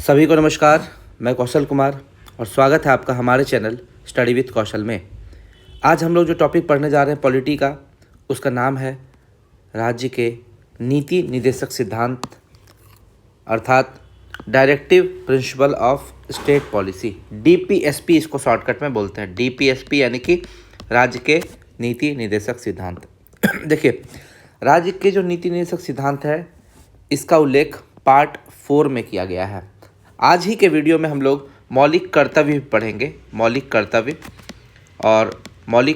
सभी को नमस्कार। मैं कौशल कुमार और स्वागत है आपका हमारे चैनल स्टडी विथ कौशल में। आज हम लोग जो टॉपिक पढ़ने जा रहे हैं पॉलिटी का, उसका नाम है राज्य के नीति निर्देशक सिद्धांत, अर्थात directive principle of state policy. DPSP इसको शॉर्टकट में बोलते हैं। डीपीएसपी यानी कि राज्य के नीति निर्देशक सिद्धांत। देखिए, राज्य के जो नीति निर्देशक सिद्धांत है, इसका उल्लेख पार्ट 4 में किया गया है। आज ही के वीडियो में हम लोग मौलिक कर्तव्य पढ़ेंगे। मौलिक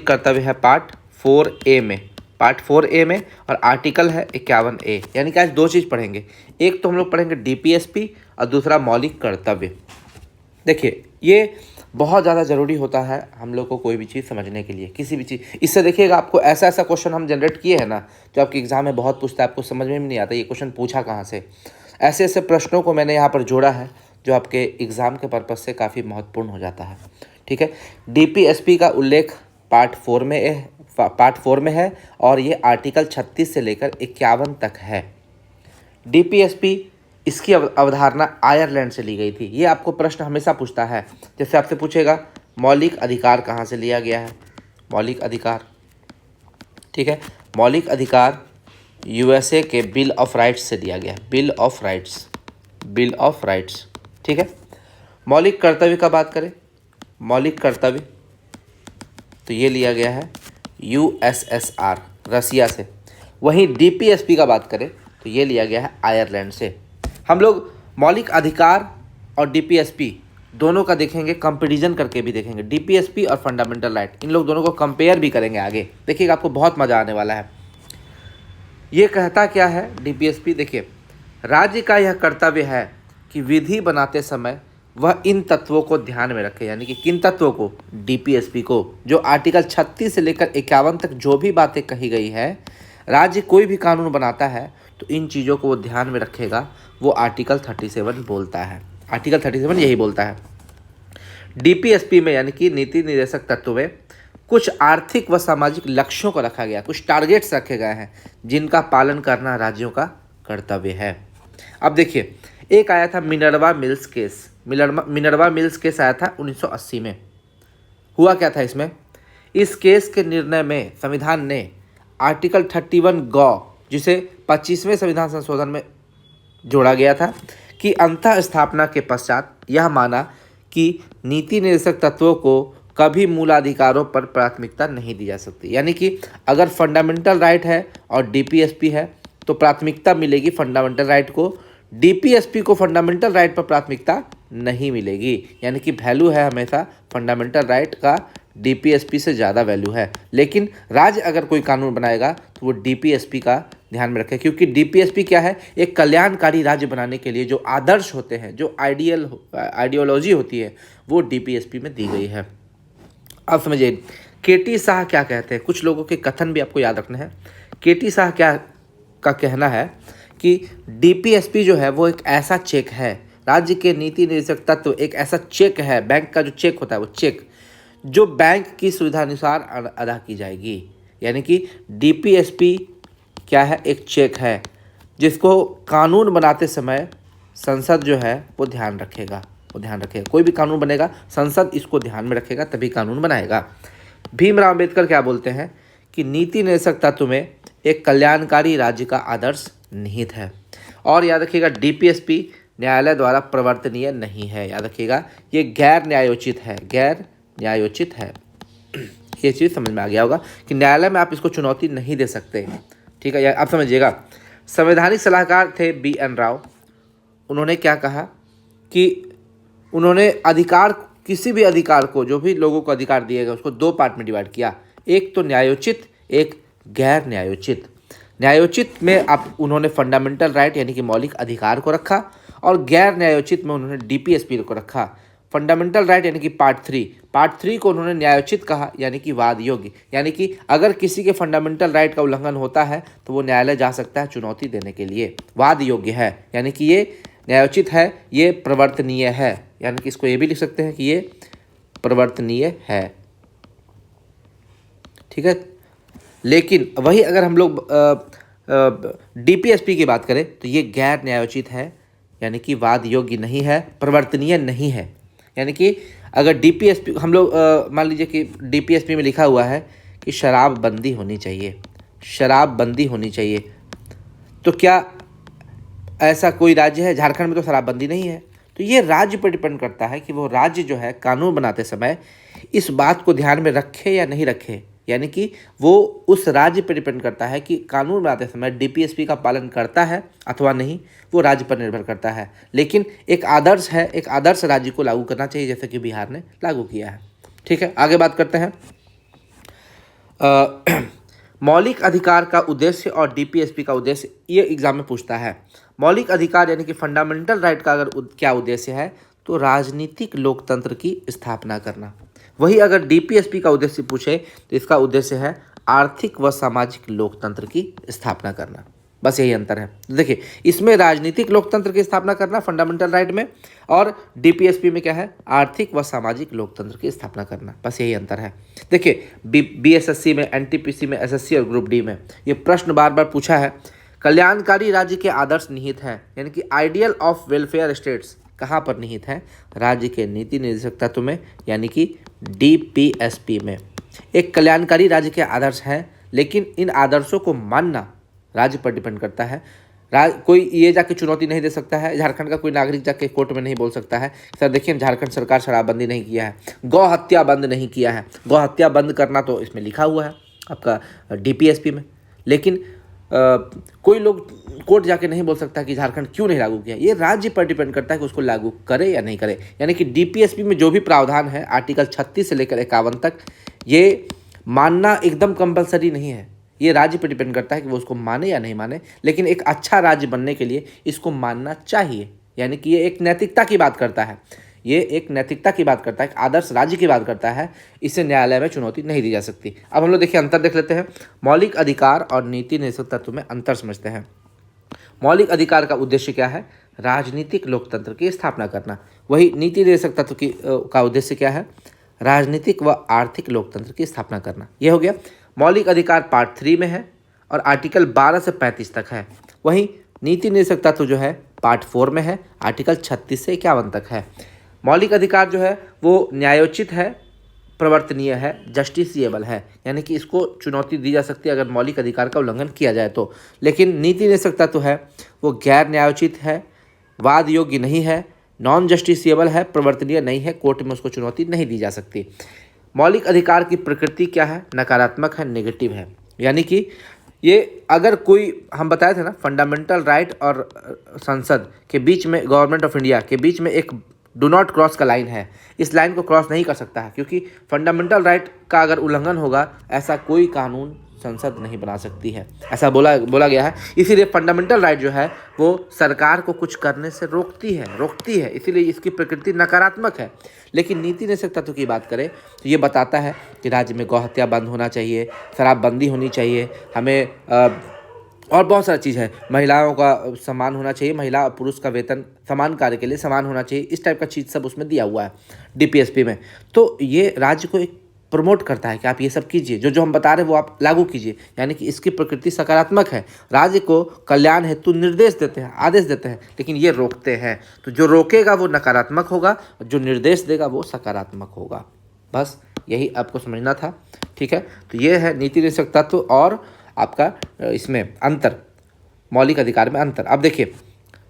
कर्तव्य है पार्ट 4A में। पार्ट 4A में और आर्टिकल है 51A। यानी कि आज दो चीज़ पढ़ेंगे। एक तो हम लोग पढ़ेंगे डीपीएसपी और दूसरा मौलिक कर्तव्य। देखिए, ये बहुत ज़्यादा ज़रूरी होता है हम लोग को कोई भी चीज़ समझने के लिए, किसी भी चीज़। इससे देखिएगा, आपको ऐसा क्वेश्चन हम जनरेट किए हैं ना, जो आपके एग्जाम में बहुत पूछता है, आपको समझ में भी नहीं आता ये क्वेश्चन पूछा कहाँ से। ऐसे प्रश्नों को मैंने यहाँ पर जोड़ा है जो आपके एग्ज़ाम के पर्पज़ से काफ़ी महत्वपूर्ण हो जाता है। ठीक है, डीपीएसपी का उल्लेख पार्ट 4 में है और ये आर्टिकल 36 से लेकर 51 तक है। डीपीएसपी, इसकी अवधारणा आयरलैंड से ली गई थी। ये आपको प्रश्न हमेशा पूछता है। जैसे आपसे पूछेगा मौलिक अधिकार कहाँ से लिया गया है। मौलिक अधिकार, ठीक है, मौलिक अधिकार यूएसए के बिल ऑफ राइट्स से लिया गया है। बिल ऑफ राइट्स, ठीक है। मौलिक कर्तव्य का बात करें, मौलिक कर्तव्य तो ये लिया गया है यूएसएसआर, रसिया से। वहीं डीपीएसपी का बात करें तो ये लिया गया है आयरलैंड से। हम लोग मौलिक अधिकार और डीपीएसपी दोनों का देखेंगे, कंपैरिजन करके भी देखेंगे। डीपीएसपी और फंडामेंटल राइट, इन लोग दोनों को कंपेयर भी करेंगे आगे। देखिएगा, आपको बहुत मज़ा आने वाला है। ये कहता क्या है डीपीएसपी? देखिए, राज्य का यह कर्तव्य है कि विधि बनाते समय वह इन तत्वों को ध्यान में रखे। यानी कि किन तत्वों को? डीपीएसपी को। जो आर्टिकल 36 से लेकर 51 तक जो भी बातें कही गई है, राज्य कोई भी कानून बनाता है तो इन चीज़ों को वो ध्यान में रखेगा। वो आर्टिकल 37 बोलता है। आर्टिकल 37 यही बोलता है। डीपीएसपी में यानी कि नीति निर्देशक तत्व में कुछ आर्थिक व सामाजिक लक्ष्यों को रखा गया, कुछ टारगेट्स रखे गए हैं जिनका पालन करना राज्यों का कर्तव्य है। अब देखिए, एक आया था Minerva mills case. Minerva mills case आया था 1980 में। हुआ क्या था इसमें? इस केस के निर्णय में संविधान ने आर्टिकल 31 गौ, जिसे 25वें संविधान संशोधन में जोड़ा गया था, कि अंतः स्थापना के पश्चात यह माना कि नीति निर्देशक तत्वों को कभी मूलाधिकारों पर प्राथमिकता नहीं दी जा सकती। यानी कि अगर फंडामेंटल राइट है और डीपीएसपी है तो प्राथमिकता मिलेगी फंडामेंटल राइट को। डीपीएसपी को फंडामेंटल राइट पर प्राथमिकता नहीं मिलेगी। यानी कि वैल्यू है हमेशा फंडामेंटल राइट का, डीपीएसपी से ज़्यादा वैल्यू है। लेकिन राज्य अगर कोई कानून बनाएगा तो वो डीपीएसपी का ध्यान में रखें, क्योंकि डीपीएसपी क्या है? एक कल्याणकारी राज्य बनाने के लिए जो आदर्श होते हैं, जो आइडियोलॉजी होती है, वो डीपीएसपी में दी गई है। अब समझिए केटी शाह क्या कहते हैं। कुछ लोगों के कथन भी आपको याद रखना है। केटी शाह क्या का कहना है कि डीपीएसपी जो है वो एक ऐसा चेक है, राज्य के नीति निर्देशक तत्व एक ऐसा चेक है, बैंक का जो चेक होता है वो चेक, जो बैंक की सुविधानुसार अदा की जाएगी। यानी कि डीपीएसपी क्या है? एक चेक है जिसको कानून बनाते समय संसद जो है वो ध्यान रखेगा। कोई भी कानून बनेगा, संसद इसको ध्यान में रखेगा तभी कानून बनाएगा। भीमराव अम्बेडकर क्या बोलते हैं कि नीति निर्देशक तत्व में एक कल्याणकारी राज्य का आदर्श निहित है। और याद रखिएगा, डीपीएसपी न्यायालय द्वारा प्रवर्तनीय नहीं है। याद रखिएगा, ये गैर न्यायोचित है। ये चीज़ समझ में आ गया होगा कि न्यायालय में आप इसको चुनौती नहीं दे सकते। ठीक है, आप समझिएगा। संवैधानिक सलाहकार थे BN राव। उन्होंने क्या कहा कि उन्होंने अधिकार, किसी भी अधिकार को, जो भी लोगों को अधिकार दिए गए, उसको दो पार्ट में डिवाइड किया। एक तो न्यायोचित, एक गैर न्यायोचित। न्यायोचित में उन्होंने फंडामेंटल राइट यानी कि मौलिक अधिकार को रखा, और गैर न्यायोचित में उन्होंने डीपीएसपी को रखा। फंडामेंटल राइट यानी कि पार्ट 3 को उन्होंने न्यायोचित कहा, यानी कि वाद योग्य। यानी कि अगर किसी के फंडामेंटल राइट का उल्लंघन होता है तो वो न्यायालय जा सकता है चुनौती देने के लिए। वाद योग्य है यानी कि ये न्यायोचित है, ये प्रवर्तनीय है। यानी कि इसको ये भी लिख सकते हैं कि ये प्रवर्तनीय है। ठीक है, लेकिन वही अगर हम लोग डीपीएसपी की बात करें तो ये गैर न्यायोचित है, यानी कि वाद योग्य नहीं है, परिवर्तनीय नहीं है। यानी कि अगर डीपीएसपी हम लोग मान लीजिए कि डीपीएसपी में लिखा हुआ है कि शराबबंदी होनी चाहिए, शराबबंदी होनी चाहिए, तो क्या ऐसा कोई राज्य है? झारखंड में तो शराबबंदी नहीं है। तो ये राज्य पर डिपेंड करता है कि वो राज्य जो है कानून बनाते समय इस बात को ध्यान में रखे या नहीं रखे। यानी कि वो उस राज्य पर डिपेंड करता है कि कानून बनाते समय डीपीएसपी का पालन करता है अथवा नहीं, वो राज्य पर निर्भर करता है। लेकिन एक आदर्श है, एक आदर्श राज्य को लागू करना चाहिए, जैसे कि बिहार ने लागू किया है। ठीक है, आगे बात करते हैं। मौलिक अधिकार का उद्देश्य और डीपीएसपी का उद्देश्य, ये एग्जाम में पूछता है। मौलिक अधिकार यानी कि फंडामेंटल राइट का अगर क्या उद्देश्य है, तो राजनीतिक लोकतंत्र की स्थापना करना। वही अगर डीपीएसपी का उद्देश्य पूछे तो इसका उद्देश्य है आर्थिक व सामाजिक लोकतंत्र की स्थापना करना। बस यही अंतर है। देखिए, इसमें राजनीतिक लोकतंत्र की स्थापना करना फंडामेंटल राइट में, और डीपीएसपी में क्या है? आर्थिक व सामाजिक लोकतंत्र की स्थापना करना। बस यही अंतर है। देखिए, बीएसएससी में, एनटीपीसी में, एसएससी और ग्रुप डी में ये प्रश्न बार बार पूछा है। कल्याणकारी राज्य के आदर्श निहित हैं, यानी कि आइडियल ऑफ वेलफेयर स्टेट्स कहाँ पर निहित है? राज्य के नीति निर्देशक तत्व में, यानी कि डीपीएसपी में। एक कल्याणकारी राज्य के आदर्श हैं, लेकिन इन आदर्शों को मानना राज्य पर डिपेंड करता है। कोई ये जाके चुनौती नहीं दे सकता है, झारखंड का कोई नागरिक जाके कोर्ट में नहीं बोल सकता है सर देखिए झारखंड सरकार शराबबंदी नहीं किया है, गौ हत्या बंद नहीं किया है। गौ हत्या बंद करना तो इसमें लिखा हुआ है आपका डीपीएसपी में, लेकिन कोई लोग कोर्ट जाके नहीं बोल सकता कि झारखंड क्यों नहीं लागू किया। ये राज्य पर डिपेंड करता है कि उसको लागू करे या नहीं करे। यानी कि डीपीएसपी में जो भी प्रावधान है आर्टिकल 36 से लेकर 51 तक, ये मानना एकदम कंपलसरी नहीं है। ये राज्य पर डिपेंड करता है कि वो उसको माने या नहीं माने, लेकिन एक अच्छा राज्य बनने के लिए इसको मानना चाहिए। यानी कि ये एक नैतिकता की बात करता है, ये एक नैतिकता की बात करता है, एक आदर्श राज्य की बात करता है। इसे न्यायालय में चुनौती नहीं दी जा सकती। अब हम लोग देखिए अंतर देख लेते हैं। मौलिक अधिकार और नीति निर्देशक तत्व में अंतर समझते हैं। मौलिक अधिकार का उद्देश्य क्या है? राजनीतिक लोकतंत्र की स्थापना करना। वही नीति निर्देशक तत्व का उद्देश्य क्या है? राजनीतिक व आर्थिक लोकतंत्र की स्थापना करना। यह हो गया। मौलिक अधिकार पार्ट 3 में है और आर्टिकल 12 से 35 तक है। वहीं नीति निर्देशक तत्व जो है पार्ट 4 में है, आर्टिकल 36 से 51 तक है। मौलिक अधिकार जो है वो न्यायोचित है, प्रवर्तनीय है, जस्टिसिएबल है, यानी कि इसको चुनौती दी जा सकती है अगर मौलिक अधिकार का उल्लंघन किया जाए तो। लेकिन नीति निर्देशक तत्व है वो गैर न्यायोचित है, वाद योग्य नहीं है, नॉन जस्टिसिएबल है, प्रवर्तनीय नहीं है, कोर्ट में उसको चुनौती नहीं दी जा सकती। मौलिक अधिकार की प्रकृति क्या है? नकारात्मक है, नेगेटिव है। यानी कि ये अगर कोई, हम बताए थे ना, फंडामेंटल राइट और संसद के बीच में, गवर्नमेंट ऑफ इंडिया के बीच में एक डू नॉट क्रॉस का लाइन है। इस लाइन को क्रॉस नहीं कर सकता है, क्योंकि फंडामेंटल राइट का अगर उल्लंघन होगा ऐसा कोई कानून संसद नहीं बना सकती है, ऐसा बोला गया है। इसीलिए फंडामेंटल राइट जो है वो सरकार को कुछ करने से रोकती है, इसीलिए इसकी प्रकृति नकारात्मक है। लेकिन नीति निर्देशक तत्व की बात करें तो ये बताता है कि राज्य में गौ हत्या बंद होना चाहिए, शराबबंदी होनी चाहिए, हमें और बहुत सारी चीज़ है, महिलाओं का सम्मान होना चाहिए, महिला और पुरुष का वेतन समान कार्य के लिए समान होना चाहिए, इस टाइप का चीज़ सब उसमें दिया हुआ है डीपीएसपी में। तो ये राज्य को एक प्रमोट करता है कि आप ये सब कीजिए, जो हम बता रहे हैं वो आप लागू कीजिए। यानी कि इसकी प्रकृति सकारात्मक है, राज्य को कल्याण हेतु निर्देश देते हैं, आदेश देते हैं, लेकिन ये रोकते हैं। तो जो रोकेगा वो नकारात्मक होगा, जो निर्देश देगा वो सकारात्मक होगा। बस यही आपको समझना था। ठीक है, तो ये है नीति निर्देशक तत्व और आपका इसमें अंतर, मौलिक अधिकार में अंतर। अब देखिए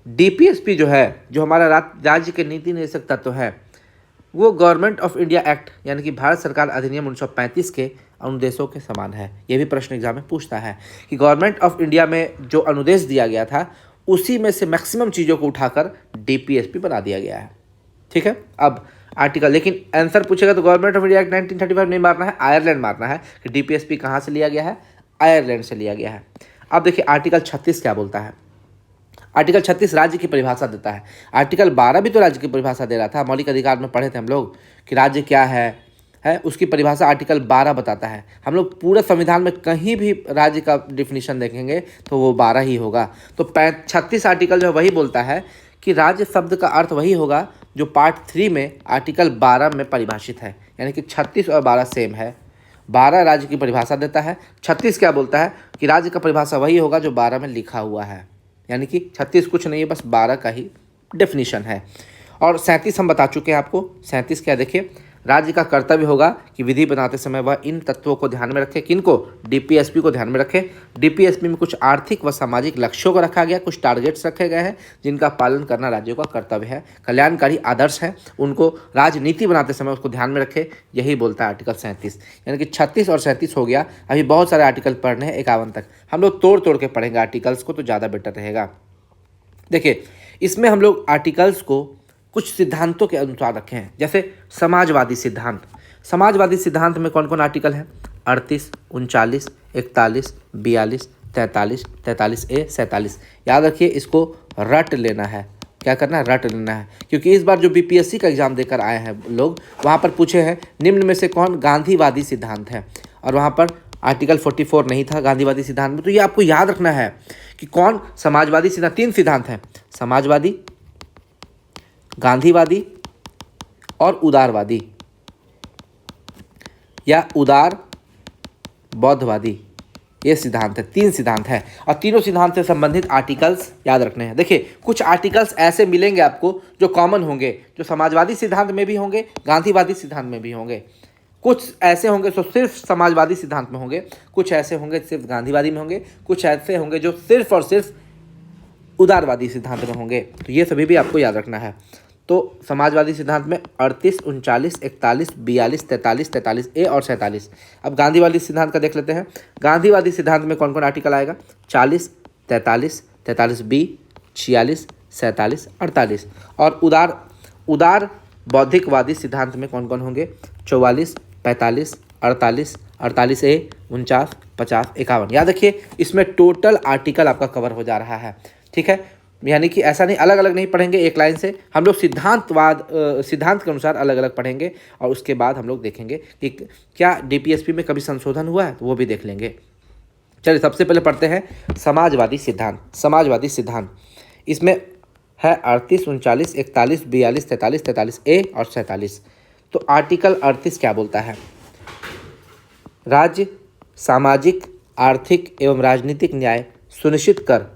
डीपीएसपी जो है, जो हमारा राज्य के नीति निर्देशक तत्व है, वो गवर्नमेंट ऑफ इंडिया एक्ट यानी कि भारत सरकार अधिनियम 1935 के अनुदेशों के समान है। ये भी प्रश्न एग्जाम में पूछता है कि गवर्नमेंट ऑफ इंडिया में जो अनुदेश दिया गया था उसी में से मैक्सिमम चीज़ों को उठाकर डीपीएसपी बना दिया गया है। ठीक है, अब आर्टिकल, लेकिन आंसर पूछेगा तो गवर्नमेंट ऑफ इंडिया एक्ट 1935 नहीं मारना है, आयरलैंड मारना है कि डीपीएसपी कहाँ से लिया गया है? आयरलैंड से लिया गया है। अब देखिए आर्टिकल 36 क्या बोलता है? आर्टिकल 36 राज्य की परिभाषा देता है। आर्टिकल 12 भी तो राज्य की परिभाषा दे रहा था, मौलिक अधिकार में पढ़े थे हम लोग कि राज्य क्या है उसकी परिभाषा आर्टिकल 12 बताता है। हम लोग पूरे संविधान में कहीं भी राज्य का डिफिनीशन देखेंगे तो वो 12 ही होगा। तो 36 आर्टिकल जो वही बोलता है कि राज्य शब्द का अर्थ वही होगा जो पार्ट 3 में आर्टिकल 12 में परिभाषित है। यानी कि 36 और 12 सेम है। 12 राज्य की परिभाषा देता है, 36 क्या बोलता है कि राज्य का परिभाषा वही होगा जो 12 में लिखा हुआ है। यानी कि 36 कुछ नहीं है, बस 12 का ही डेफिनेशन है। और 37 हम बता चुके हैं आपको। 37 क्या, देखिए, राज्य का कर्तव्य होगा कि विधि बनाते समय वह इन तत्वों को ध्यान में रखे। किनको? डीपीएसपी को ध्यान में रखे। डीपीएसपी में कुछ आर्थिक व सामाजिक लक्ष्यों को रखा गया, कुछ टारगेट्स रखे गए हैं जिनका पालन करना राज्यों का कर्तव्य है। कल्याणकारी आदर्श है, उनको राजनीति बनाते समय उसको ध्यान में रखे, यही बोलता है आर्टिकल 37। यानी कि 36 और 37 हो गया। अभी बहुत सारे आर्टिकल पढ़ने हैं 51 तक, हम लोग तोड़ तोड़ के पढ़ेंगे आर्टिकल्स को, तो ज़्यादा बेटर रहेगा। देखिए, इसमें हम लोग आर्टिकल्स को कुछ सिद्धांतों के अनुसार रखे हैं। जैसे समाजवादी सिद्धांत, समाजवादी सिद्धांत में कौन कौन आर्टिकल है? 38, 39, 41, 42, 43, 43A, 47। याद रखिए, इसको रट लेना है। क्या करना है? रट लेना है, क्योंकि इस बार जो बीपीएससी का एग्जाम देकर आए हैं लोग, वहाँ पर पूछे हैं निम्न में से कौन गांधीवादी सिद्धांत है, और वहाँ पर आर्टिकल 44 नहीं था गांधीवादी सिद्धांत में। तो ये आपको याद रखना है कि कौन समाजवादी सिद्धांत। 3 सिद्धांत हैं, समाजवादी, गांधीवादी और उदारवादी या उदार बौद्धवादी। ये सिद्धांत है, 3 सिद्धांत है, और तीनों सिद्धांत से संबंधित आर्टिकल्स याद रखने हैं। देखिए, कुछ आर्टिकल्स ऐसे मिलेंगे आपको जो कॉमन होंगे, जो समाजवादी सिद्धांत में भी होंगे, गांधीवादी सिद्धांत में भी होंगे। कुछ ऐसे होंगे जो सिर्फ समाजवादी सिद्धांत में होंगे, कुछ ऐसे होंगे सिर्फ गांधीवादी में होंगे, कुछ ऐसे होंगे जो सिर्फ और सिर्फ उदारवादी सिद्धांत में होंगे। तो ये सभी भी आपको याद रखना है। तो समाजवादी सिद्धांत में 38, 39, 41, 42, 43, 43A और 47। अब गांधीवादी सिद्धांत का देख लेते हैं। गांधीवादी सिद्धांत में कौन कौन आर्टिकल आएगा? 40, 43, 43B, 46, 47, 48। और उदार बौद्धिकवादी सिद्धांत में कौन कौन होंगे? 44, 45, 48, 48A, 49, 50, 51। याद रखिए, इसमें टोटल आर्टिकल आपका कवर हो जा रहा है। ठीक है, यानी कि ऐसा नहीं अलग अलग नहीं पढ़ेंगे एक लाइन से, हम लोग सिद्धांत के अनुसार अलग अलग पढ़ेंगे, और उसके बाद हम लोग देखेंगे कि क्या डीपीएसपी में कभी संशोधन हुआ है, तो वो भी देख लेंगे। चलिए, सबसे पहले पढ़ते हैं समाजवादी सिद्धांत। समाजवादी सिद्धांत इसमें है 38, 39, 41, 42, 43, 43A और 47। तो आर्टिकल 38 क्या बोलता है? राज्य सामाजिक, आर्थिक एवं राजनीतिक न्याय सुनिश्चित कर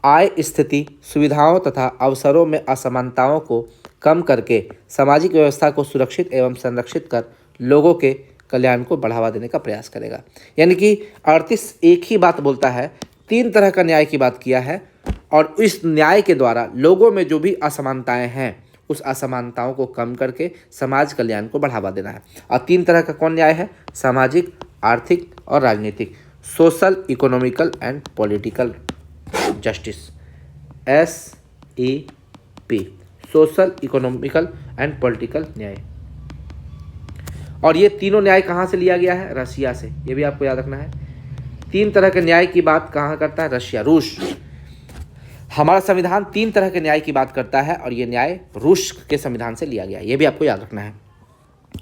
आय, स्थिति, सुविधाओं तथा अवसरों में असमानताओं को कम करके सामाजिक व्यवस्था को सुरक्षित एवं संरक्षित कर लोगों के कल्याण को बढ़ावा देने का प्रयास करेगा। यानी कि 38 एक ही बात बोलता है, 3 तरह का न्याय की बात किया है, और इस न्याय के द्वारा लोगों में जो भी असमानताएं हैं, उस असमानताओं को कम करके समाज कल्याण को बढ़ावा देना है। और 3 तरह का कौन न्याय है? सामाजिक, आर्थिक और राजनीतिक, social, economical and political justice, SEP, social, economical and political न्याय। और ये तीनों न्याय कहाँ से लिया गया है? रशिया से। ये भी आपको याद रखना है। 3 तरह के न्याय की बात कहाँ करता है? रशिया, रूस। हमारा संविधान 3 तरह के न्याय की बात करता है, और ये न्याय रूस के संविधान से लिया गया है, ये भी आपको याद रखना है।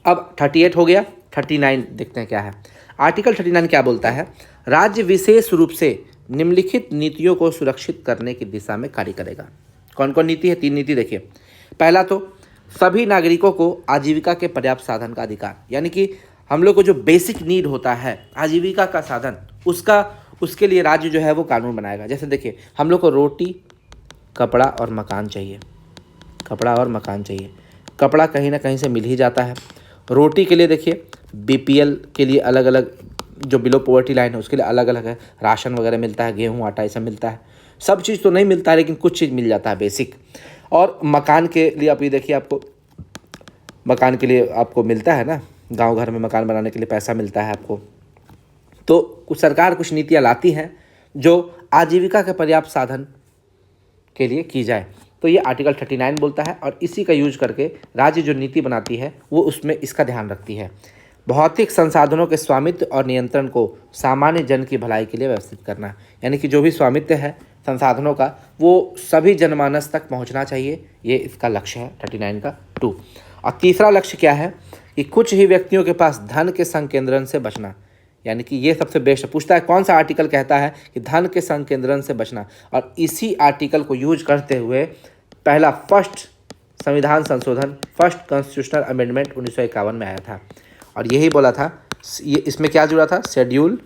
अब 38 हो गया, 39 देखते हैं क्या है। आर्टिकल 39 क्या बोलता है? राज्य विशेष रूप से निम्नलिखित नीतियों को सुरक्षित करने की दिशा में कार्य करेगा। कौन कौन नीति है? 3 नीति देखिए। पहला तो सभी नागरिकों को आजीविका के पर्याप्त साधन का अधिकार, यानी कि हम लोग को जो बेसिक नीड होता है आजीविका का साधन, उसके लिए राज्य जो है वो कानून बनाएगा। जैसे देखिए, हम लोग को रोटी, कपड़ा और मकान चाहिए। कपड़ा और मकान चाहिए। कपड़ा कहीं ना कहीं से मिल ही जाता है। रोटी के लिए देखिए, BPL के लिए अलग अलग, जो बिलो पॉवर्टी लाइन है उसके लिए अलग अलग है, राशन वगैरह मिलता है, गेहूँ आटा ये सब मिलता है। सब चीज़ तो नहीं मिलता है, लेकिन कुछ चीज़ मिल जाता है बेसिक। और मकान के लिए आप ये देखिए, आपको मकान के लिए आपको मिलता है ना, गांव घर में मकान बनाने के लिए पैसा मिलता है आपको। तो कुछ सरकार कुछ नीतियाँ लाती हैं जो आजीविका के पर्याप्त साधन के लिए की जाए। तो ये आर्टिकल 39 बोलता है, और इसी का यूज करके राज्य जो नीति बनाती है वो उसमें इसका ध्यान रखती है। भौतिक संसाधनों के स्वामित्व और नियंत्रण को सामान्य जन की भलाई के लिए व्यवस्थित करना, यानी कि जो भी स्वामित्व है संसाधनों का वो सभी जनमानस तक पहुंचना चाहिए, ये इसका लक्ष्य है 39 का 2। और तीसरा लक्ष्य क्या है कि कुछ ही व्यक्तियों के पास धन के संकेंद्रण से बचना, यानी कि ये सबसे बेस्ट पूछता है कौन सा आर्टिकल कहता है कि धन के संकेंद्रण से बचना, और इसी आर्टिकल को यूज करते हुए पहला फर्स्ट संविधान संशोधन, फर्स्ट कॉन्स्टिट्यूशनल अमेंडमेंट 1951 में आया था, और यही बोला था। ये इसमें क्या जुड़ा था? शेड्यूल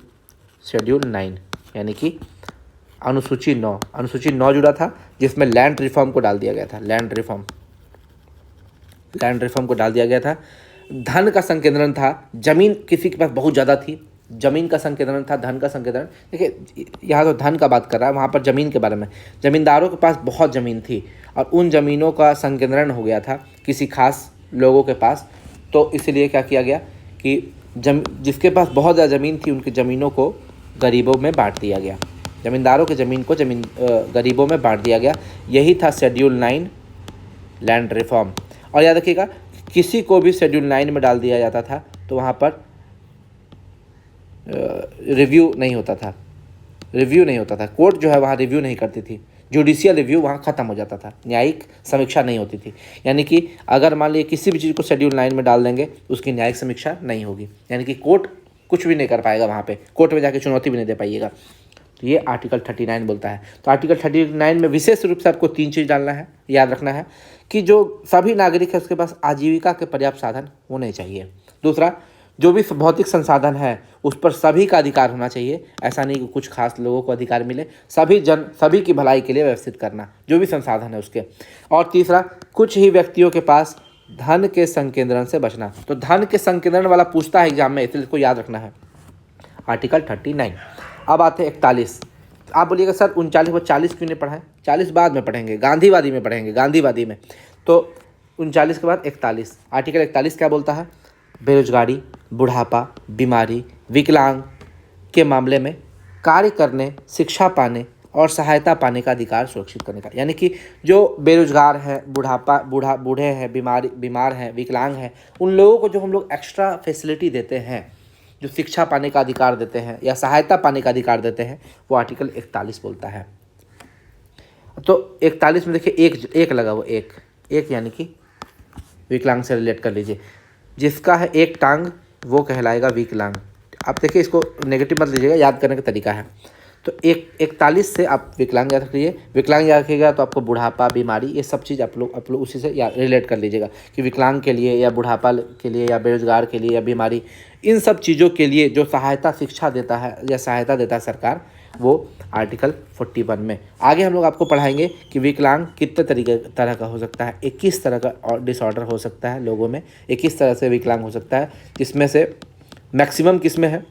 9, यानी कि अनुसूची 9 जुड़ा था, जिसमें लैंड रिफॉर्म को डाल दिया गया था। लैंड रिफॉर्म को डाल दिया गया था। धन का संकेंद्रण था, जमीन किसी के पास बहुत ज़्यादा थी, जमीन का संकेंद्रण था, धन का संकेंद्रण। देखिए यहाँ तो धन का बात कर रहा है, वहाँ पर जमीन के बारे में, जमींदारों के पास बहुत ज़मीन थी और उन ज़मीनों का संकेंद्रण हो गया था किसी खास लोगों के पास। तो इसलिए क्या किया गया कि जिसके पास बहुत ज़्यादा ज़मीन थी उनकी ज़मीनों को गरीबों में बांट दिया गया, ज़मींदारों की ज़मीन को गरीबों में बांट दिया गया। यही था शेड्यूल 9 लैंड रिफॉर्म। और याद रखिएगा, किसी को भी शेड्यूल 9 में डाल दिया जाता था तो वहाँ पर रिव्यू नहीं होता था। कोर्ट जो है वहाँ रिव्यू नहीं करती थी, जुडिशियल रिव्यू वहाँ ख़त्म हो जाता था, न्यायिक समीक्षा नहीं होती थी। यानी कि अगर मान लीजिए किसी भी चीज़ को शेड्यूल 9 में डाल देंगे उसकी न्यायिक समीक्षा नहीं होगी, यानी कि कोर्ट कुछ भी नहीं कर पाएगा, वहाँ पे कोर्ट में जाके चुनौती भी नहीं दे पाइएगा। तो ये आर्टिकल 39 बोलता है। तो आर्टिकल 39 में विशेष रूप से आपको 3 चीज़ डालना है, याद रखना है कि जो सभी नागरिक है उसके पास आजीविका के पर्याप्त साधन होने चाहिए। दूसरा, जो भी भौतिक संसाधन है उस पर सभी का अधिकार होना चाहिए, ऐसा नहीं कि कुछ खास लोगों को अधिकार मिले, सभी की भलाई के लिए व्यवस्थित करना जो भी संसाधन है उसके। और तीसरा, कुछ ही व्यक्तियों के पास धन के संकेंद्रण से बचना। तो धन के संकेंद्रण वाला पूछता है एग्जाम में, इसलिए इसको याद रखना है, आर्टिकल 39। अब आते हैं 41। आप बोलिएगा सर 39 को 40 क्यों नहीं पढ़ा है? 40 बाद में पढ़ेंगे, गांधीवादी में पढ़ेंगे, गांधीवादी में। तो 39 के बाद 41, आर्टिकल 41 क्या बोलता है? बेरोजगारी, बुढ़ापा, बीमारी, विकलांग के मामले में कार्य करने, शिक्षा पाने और सहायता पाने का अधिकार सुरक्षित करने का। यानी कि जो बेरोजगार है, बूढ़े हैं, बीमार हैं, विकलांग हैं, उन लोगों को जो हम लोग एक्स्ट्रा फैसिलिटी देते हैं, जो शिक्षा पाने का अधिकार देते हैं या सहायता पाने का अधिकार देते हैं, वो आर्टिकल 41 बोलता है। तो 41 में देखिए एक लगा, वो एक यानी कि विकलांग से रिलेट कर लीजिए। जिसका है एक टांग वो कहलाएगा विकलांग। आप देखिए, इसको नेगेटिव मत लीजिएगा, याद करने का तरीका है। तो 41 से आप विकलांग याद रखिए। विकलांग याद रखिएगा तो आपको बुढ़ापा, बीमारी, ये सब चीज़ आप लोग उसी से रिलेट कर लीजिएगा कि विकलांग के लिए या बुढ़ापा के लिए या बेरोजगार के लिए या बीमारी, इन सब चीज़ों के लिए जो सहायता शिक्षा देता है या सहायता देता है सरकार, वो आर्टिकल 41 में। आगे हम लोग आपको पढ़ाएंगे कि विकलांग कितने तरह का हो सकता है, 21 तरह का डिसऑर्डर हो सकता है लोगों में, 21 तरह से विकलांग हो सकता है, जिसमें से मैक्सिमम किस में है?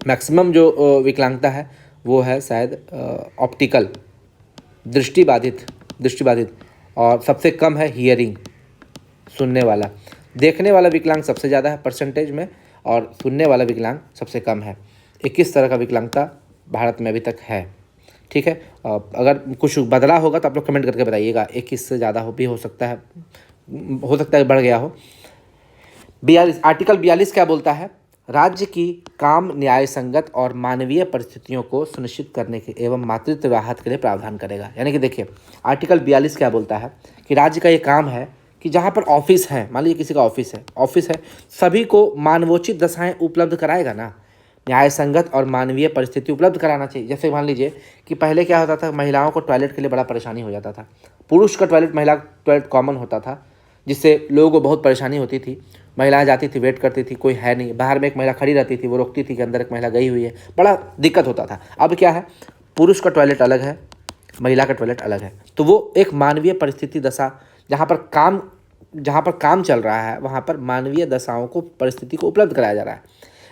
मैक्सिमम जो विकलांगता है वो है शायद ऑप्टिकल, दृष्टिबाधित, और सबसे कम है हियरिंग, सुनने वाला। देखने वाला विकलांग सबसे ज़्यादा है परसेंटेज में, और सुनने वाला विकलांग सबसे कम है। 21 तरह का विकलांगता भारत में अभी तक है। ठीक है, अगर कुछ बदला होगा तो आप लोग कमेंट करके बताइएगा, 21 से ज़्यादा भी हो सकता है बढ़ गया हो। 42, आर्टिकल 42 क्या बोलता है? राज्य की काम न्याय संगत और मानवीय परिस्थितियों को सुनिश्चित करने के एवं मातृत्व राहत के लिए प्रावधान करेगा। यानी कि देखिए, आर्टिकल 42 क्या बोलता है कि राज्य का ये काम है कि जहाँ पर ऑफिस है, मान लीजिए किसी का ऑफिस है, सभी को मानवोचित दशाएं उपलब्ध कराएगा ना, न्याय संगत और मानवीय परिस्थिति उपलब्ध कराना चाहिए। जैसे मान लीजिए कि पहले क्या होता था, महिलाओं को टॉयलेट के लिए बड़ा परेशानी हो जाता था, पुरुष का टॉयलेट महिला टॉयलेट कॉमन होता था, जिससे लोगों को बहुत परेशानी होती थी। महिलाएं जाती थी, वेट करती थी, कोई है नहीं, बाहर में एक महिला खड़ी रहती थी, वो रोकती थी कि अंदर एक महिला गई हुई है, बड़ा दिक्कत होता था। अब क्या है, पुरुष का टॉयलेट अलग है, महिला का टॉयलेट अलग है। तो वो एक मानवीय परिस्थिति दशा, जहाँ पर काम चल रहा है, वहाँ पर मानवीय दशाओं को, परिस्थिति को उपलब्ध कराया जा रहा है।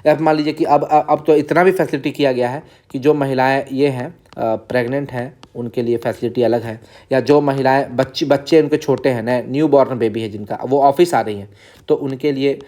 अब मान लीजिए कि अब तो इतना भी फैसिलिटी किया गया है कि जो महिलाएं ये हैं प्रेग्नेंट हैं, उनके लिए फैसिलिटी अलग है, या जो महिलाएं बच्चे उनके छोटे हैं, नए न्यू बॉर्न बेबी है जिनका, वो ऑफिस आ रही हैं, तो उनके लिए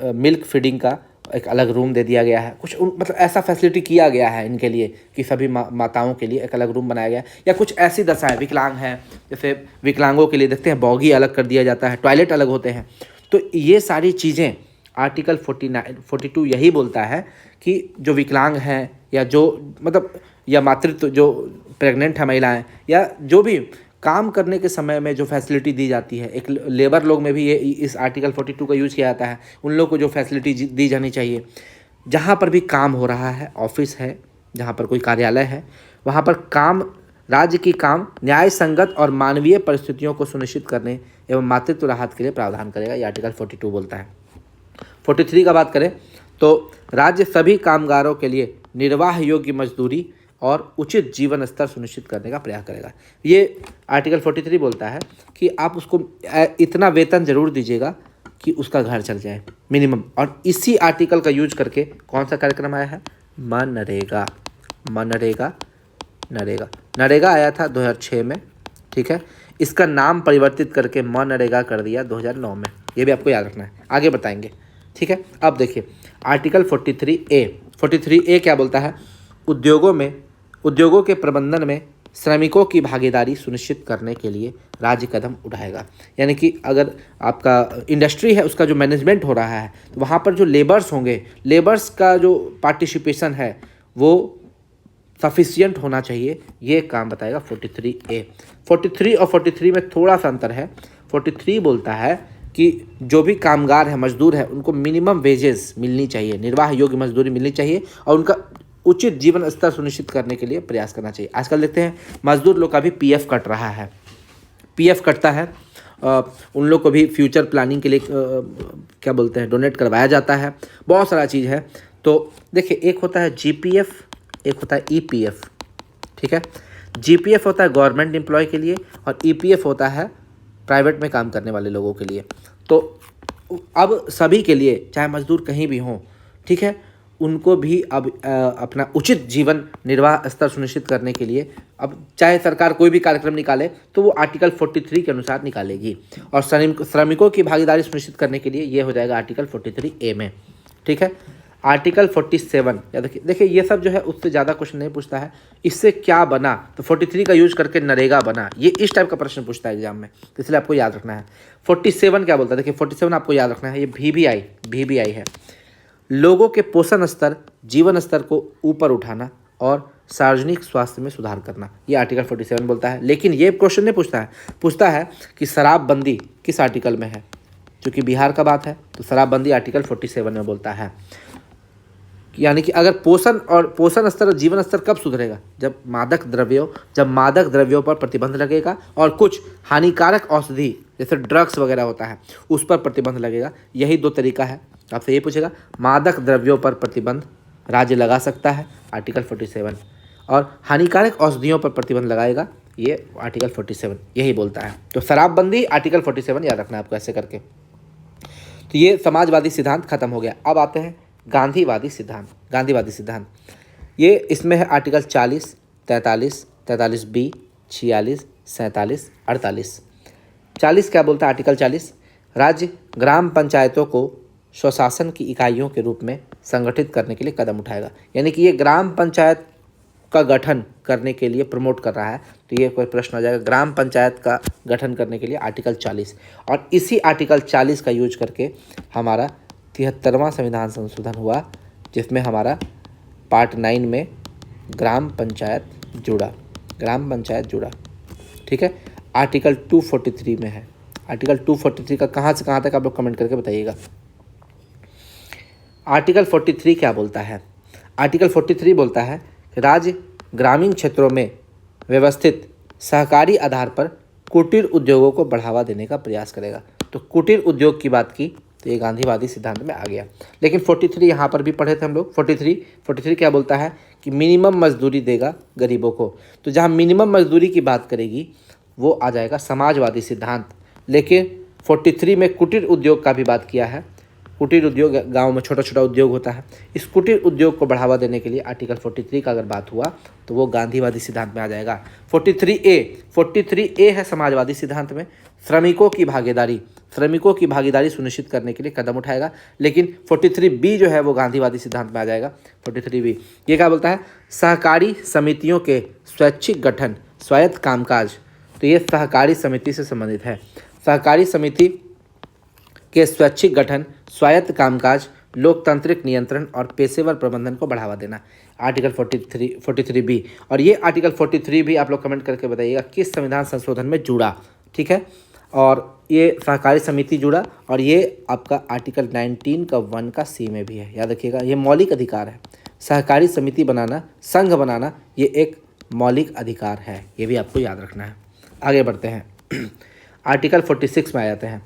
मिल्क फीडिंग का एक अलग रूम दे दिया गया है। मतलब ऐसा फैसिलिटी किया गया है इनके लिए कि सभी माताओं के लिए एक अलग रूम बनाया गया है। या कुछ ऐसी दशाएं, विकलांग हैं, जैसे विकलांगों के लिए देखते हैं बॉगी अलग कर दिया जाता है, टॉयलेट अलग होते हैं। तो ये सारी चीज़ें आर्टिकल 42 यही बोलता है कि जो विकलांग हैं या जो मतलब या मातृत्व, जो प्रेग्नेंट है महिलाएं, या जो भी काम करने के समय में जो फैसिलिटी दी जाती है, एक लेबर लोग में भी ये इस आर्टिकल 42 का यूज़ किया जाता है, उन लोग को जो फैसिलिटी दी जानी चाहिए। जहाँ पर भी काम हो रहा है, ऑफिस है, जहाँ पर कोई कार्यालय है, वहाँ पर राज्य की काम न्याय संगत और मानवीय परिस्थितियों को सुनिश्चित करने एवं मातृत्व राहत के लिए प्रावधान करेगा, ये आर्टिकल 42 बोलता है। 43 का बात करें तो राज्य सभी कामगारों के लिए निर्वाह योग्य मजदूरी और उचित जीवन स्तर सुनिश्चित करने का प्रयास करेगा। ये आर्टिकल 43 बोलता है कि आप उसको इतना वेतन जरूर दीजिएगा कि उसका घर चल जाए मिनिमम। और इसी आर्टिकल का यूज करके कौन सा कार्यक्रम आया है? मनरेगा। मनरेगा नरेगा नरेगा आया था 2006 में, ठीक है। इसका नाम परिवर्तित करके मनरेगा कर दिया 2009 में। ये भी आपको याद रखना है, आगे बताएंगे, ठीक है। अब देखिए आर्टिकल 43A क्या बोलता है? उद्योगों के प्रबंधन में श्रमिकों की भागीदारी सुनिश्चित करने के लिए राज्य कदम उठाएगा। यानी कि अगर आपका इंडस्ट्री है उसका जो मैनेजमेंट हो रहा है तो वहाँ पर जो लेबर्स होंगे, लेबर्स का जो पार्टिसिपेशन है वो सफिशियंट होना चाहिए, ये काम बताएगा 43A। 43 और 43 में थोड़ा सा अंतर है। 43 बोलता है कि जो भी कामगार है, मजदूर है, उनको मिनिमम वेजेस मिलनी चाहिए, निर्वाह योग्य मजदूरी मिलनी चाहिए और उनका उचित जीवन स्तर सुनिश्चित करने के लिए प्रयास करना चाहिए। आजकल देखते हैं मजदूर लोग का भी पीएफ कट रहा है, पीएफ कटता है, उन लोग को भी फ्यूचर प्लानिंग के लिए क्या बोलते हैं, डोनेट करवाया जाता है, बहुत सारा चीज़ है। तो देखिए एक होता है जीपीएफ, एक होता है ईपीएफ, ठीक है। जीपीएफ होता है गवर्नमेंट एम्प्लॉय के लिए और ईपीएफ होता है प्राइवेट में काम करने वाले लोगों के लिए। तो अब सभी के लिए, चाहे मजदूर कहीं भी हों, ठीक है, उनको भी अब अपना उचित जीवन निर्वाह स्तर सुनिश्चित करने के लिए अब चाहे सरकार कोई भी कार्यक्रम निकाले तो वो आर्टिकल 43 के अनुसार निकालेगी। और श्रमिकों की भागीदारी सुनिश्चित करने के लिए ये हो जाएगा आर्टिकल 43A में, ठीक है। आर्टिकल 47 या देखिए ये सब जो है उससे ज़्यादा क्वेश्चन नहीं पूछता है, इससे क्या बना, तो 43 का यूज करके नरेगा बना, ये इस टाइप का प्रश्न पूछता है एग्जाम में, तो इसलिए आपको याद रखना है। 47 क्या बोलता है? देखिए 47 आपको याद रखना है, ये VBI है। लोगों के पोषण स्तर, जीवन स्तर को ऊपर उठाना और सार्वजनिक स्वास्थ्य में सुधार करना, ये आर्टिकल 47 बोलता है। लेकिन ये क्वेश्चन नहीं पूछता है कि शराबबंदी किस आर्टिकल में है, क्योंकि बिहार का बात है तो शराबबंदी आर्टिकल 47 में बोलता है। यानी कि अगर पोषण स्तर और जीवन स्तर कब सुधरेगा? जब मादक द्रव्यों पर प्रतिबंध लगेगा और कुछ हानिकारक औषधि जैसे ड्रग्स वगैरह होता है उस पर प्रतिबंध लगेगा। यही दो तरीका है। आपसे ये पूछेगा मादक द्रव्यों पर प्रतिबंध राज्य लगा सकता है, आर्टिकल 47, और हानिकारक औषधियों पर प्रतिबंध लगाएगा, ये आर्टिकल 47 यही बोलता है। तो शराबबंदी आर्टिकल 47 याद रखना है आपको ऐसे करके। तो ये समाजवादी सिद्धांत खत्म हो गया। अब आते हैं गांधीवादी सिद्धांत। ये इसमें है आर्टिकल 40, 43, 43B, 46, 47, 48। 40 क्या बोलता है? आर्टिकल 40 राज्य ग्राम पंचायतों को स्वशासन की इकाइयों के रूप में संगठित करने के लिए कदम उठाएगा। यानी कि ये ग्राम पंचायत का गठन करने के लिए प्रमोट कर रहा है। तो ये कोई प्रश्न आ जाएगा, ग्राम पंचायत का गठन करने के लिए आर्टिकल 40। और इसी आर्टिकल 40 का यूज करके हमारा 73वां संविधान संशोधन हुआ, जिसमें हमारा पार्ट 9 में ग्राम पंचायत जुड़ा, ठीक है। आर्टिकल 243 में है। आर्टिकल 243 का कहाँ से कहाँ तक आप लोग कमेंट करके बताइएगा। आर्टिकल 43 क्या बोलता है? आर्टिकल 43 बोलता है कि राज्य ग्रामीण क्षेत्रों में व्यवस्थित सहकारी आधार पर कुटीर उद्योगों को बढ़ावा देने का प्रयास करेगा। तो कुटीर उद्योग की बात की तो ये गांधीवादी सिद्धांत में आ गया। लेकिन 43 यहाँ पर भी पढ़े थे हम लोग। 43 क्या बोलता है कि मिनिमम मजदूरी देगा गरीबों को। तो जहाँ मिनिमम मजदूरी की बात करेगी वो आ जाएगा समाजवादी सिद्धांत। लेकिन 43 में कुटीर उद्योग का भी बात किया है। कुटीर उद्योग गांव में छोटा छोटा उद्योग होता है, इस कुटीर उद्योग को बढ़ावा देने के लिए आर्टिकल 43 का अगर बात हुआ तो वो गांधीवादी सिद्धांत में आ जाएगा। 43A है समाजवादी सिद्धांत में, श्रमिकों की भागीदारी सुनिश्चित करने के लिए कदम उठाएगा। लेकिन 43B जो है वो गांधीवादी सिद्धांत में आ जाएगा। 43B ये क्या बोलता है? सहकारी समितियों के स्वैच्छिक गठन, स्वायत्त कामकाज। तो ये सहकारी समिति से संबंधित है। सहकारी समिति के स्वैच्छिक गठन, स्वायत्त कामकाज, लोकतांत्रिक नियंत्रण और पेशेवर प्रबंधन को बढ़ावा देना, आर्टिकल 43B। और ये आर्टिकल 43 भी आप लोग कमेंट करके बताइएगा किस संविधान संशोधन में जुड़ा, ठीक है। और ये सहकारी समिति जुड़ा और ये आपका आर्टिकल 19 का 1 का C में भी है, याद रखिएगा। ये मौलिक अधिकार है। सहकारी समिति बनाना, संघ बनाना, ये एक मौलिक अधिकार है, ये भी आपको याद रखना है। आगे बढ़ते हैं। आर्टिकल 46 में आ जाते हैं।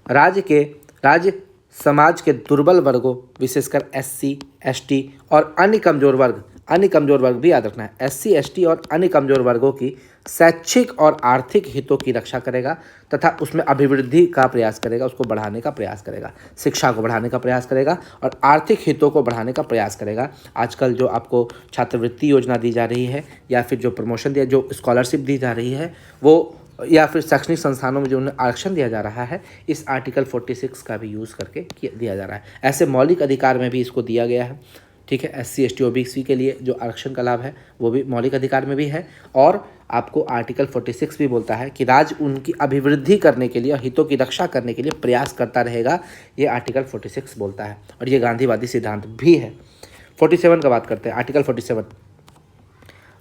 राज्य समाज के दुर्बल वर्गों विशेषकर SC, ST और अन्य कमजोर वर्ग अन्य कमजोर वर्ग भी याद रखना है, SC ST और अन्य कमजोर वर्गों की शैक्षिक और आर्थिक हितों की रक्षा करेगा तथा उसमें अभिवृद्धि का प्रयास करेगा, उसको बढ़ाने का प्रयास करेगा, शिक्षा को बढ़ाने का प्रयास करेगा और आर्थिक हितों को बढ़ाने का प्रयास करेगा। आजकल जो आपको छात्रवृत्ति योजना दी जा रही है या फिर जो प्रमोशन दिया, जो स्कॉलरशिप दी जा रही है वो, या फिर शैक्षणिक संस्थानों में जो उन्हें आरक्षण दिया जा रहा है, इस आर्टिकल 46 का भी यूज़ करके दिया जा रहा है। ऐसे मौलिक अधिकार में भी इसको दिया गया है, ठीक है। SC ST OBC के लिए जो आरक्षण का लाभ है वो भी मौलिक अधिकार में भी है। और आपको आर्टिकल 46 भी बोलता है कि राज्य उनकी अभिवृद्धि करने के लिए और हितों की रक्षा करने के लिए प्रयास करता रहेगा, ये आर्टिकल 46 बोलता है और ये गांधीवादी सिद्धांत भी है। 47 का बात करते हैं। आर्टिकल 47,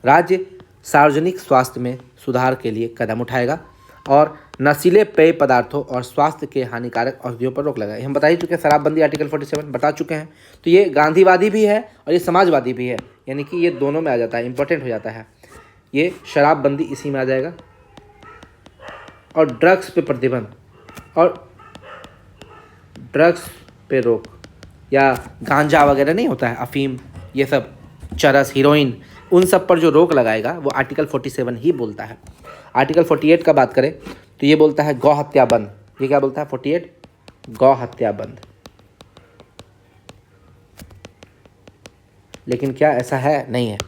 राज्य सार्वजनिक स्वास्थ्य में सुधार के लिए कदम उठाएगा और नशीले पेय पदार्थों और स्वास्थ्य के हानिकारक औषधियों पर रोक लगाए। हम बता ही चुके हैं, शराबबंदी आर्टिकल 47 बता चुके हैं। तो ये गांधीवादी भी है और ये समाजवादी भी है, यानी कि ये दोनों में आ जाता है, इंपॉर्टेंट हो जाता है। ये शराबबंदी इसी में आ जाएगा और ड्रग्स पे प्रतिबंध और ड्रग्स पे रोक, या गांजा वगैरह नहीं होता है, अफीम, ये सब, चरस, हीरोइन, उन सब पर जो रोक लगाएगा वो आर्टिकल 47 ही बोलता है। आर्टिकल 48 का बात करें तो ये बोलता है गौ हत्या बंद। ये क्या बोलता है 48? गौ हत्या बंद। लेकिन क्या ऐसा है? नहीं है,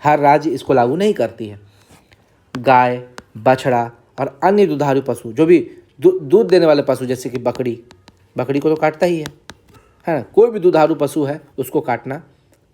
हर राज्य इसको लागू नहीं करती है। गाय, बछड़ा और अन्य दुधारू पशु, जो भी दूध देने वाले पशु, जैसे कि बकरी को तो काटता ही है ना, कोई भी दुधारू पशु है उसको काटना,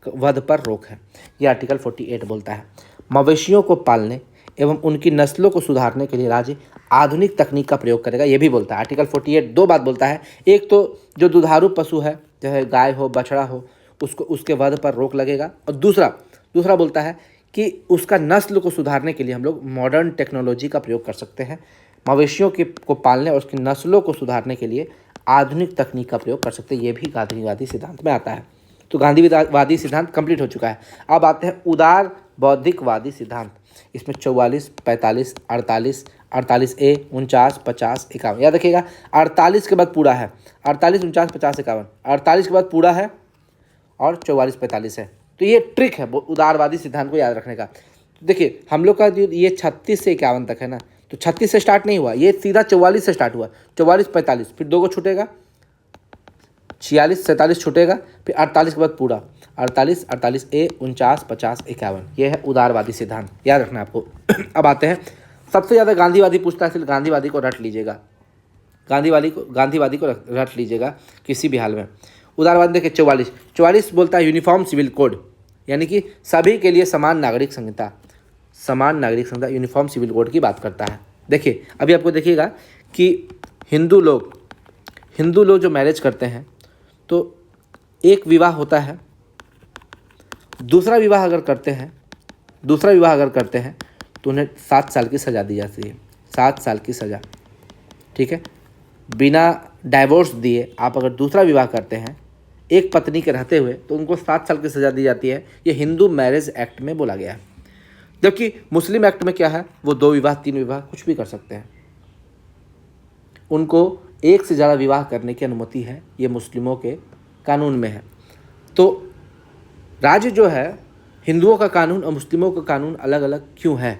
वध पर रोक है, ये आर्टिकल 48 बोलता है। मवेशियों को पालने एवं उनकी नस्लों को सुधारने के लिए राज्य आधुनिक तकनीक का प्रयोग करेगा, ये भी बोलता है। आर्टिकल 48 दो बात बोलता है, एक तो जो दुधारू पशु है, चाहे गाय हो, बछड़ा हो, उसको उसके वध पर रोक लगेगा, और दूसरा बोलता है कि उसका नस्ल को सुधारने के लिए हम लोग मॉडर्न टेक्नोलॉजी का प्रयोग कर सकते हैं। मवेशियों को पालने और उसकी नस्लों को सुधारने के लिए आधुनिक तकनीक का प्रयोग कर सकते हैं, ये भी गांधीवादी सिद्धांत में आता है। तो गांधीवादी सिद्धांत कंप्लीट हो चुका है। अब आते हैं उदार बौद्धिकवादी सिद्धांत। इसमें 44, 45, 48, 48A, 49, 50, 51, याद रखिएगा 48 के बाद पूरा है, 48, 49, 50, 51, 48 के बाद पूरा है और 44, 45 है। तो ये ट्रिक है उदारवादी सिद्धांत को याद रखने का। देखिए हम लोग का जो ये 36 से 51 तक है ना, तो 36 से स्टार्ट नहीं हुआ, ये सीधा 44 से स्टार्ट हुआ, 44, 45, फिर 2 को छूटेगा, 46, 47 छूटेगा, फिर 48 के बाद पूरा, 48, 48A, 49, 50, 51, ये है उदारवादी सिद्धांत, याद रखना आपको। अब आते हैं, सबसे ज़्यादा गांधीवादी पूछता है, सिर्फ गांधीवादी को रट लीजिएगा, गांधीवादी को रट लीजिएगा किसी भी हाल में। उदारवादी देखिए 44 बोलता है यूनिफॉर्म सिविल कोड, यानी कि सभी के लिए समान नागरिक संहिता, यूनिफॉर्म सिविल कोड की बात करता है। देखिए अभी आपको देखिएगा कि हिंदू लोग जो मैरिज करते हैं तो एक विवाह होता है, दूसरा विवाह अगर करते हैं तो उन्हें 7 साल की सज़ा दी जाती है, 7 साल की सज़ा, ठीक है। बिना डाइवोर्स दिए आप अगर दूसरा विवाह करते हैं एक पत्नी के रहते हुए तो उनको 7 साल की सज़ा दी जाती है। ये हिंदू मैरिज एक्ट में बोला गया है। जबकि मुस्लिम एक्ट में क्या है, वो 2 विवाह 3 विवाह कुछ भी कर सकते हैं, उनको एक से ज़्यादा विवाह करने की अनुमति है, ये मुस्लिमों के कानून में है। तो राज्य जो है, हिंदुओं का कानून और मुस्लिमों का कानून अलग अलग क्यों है,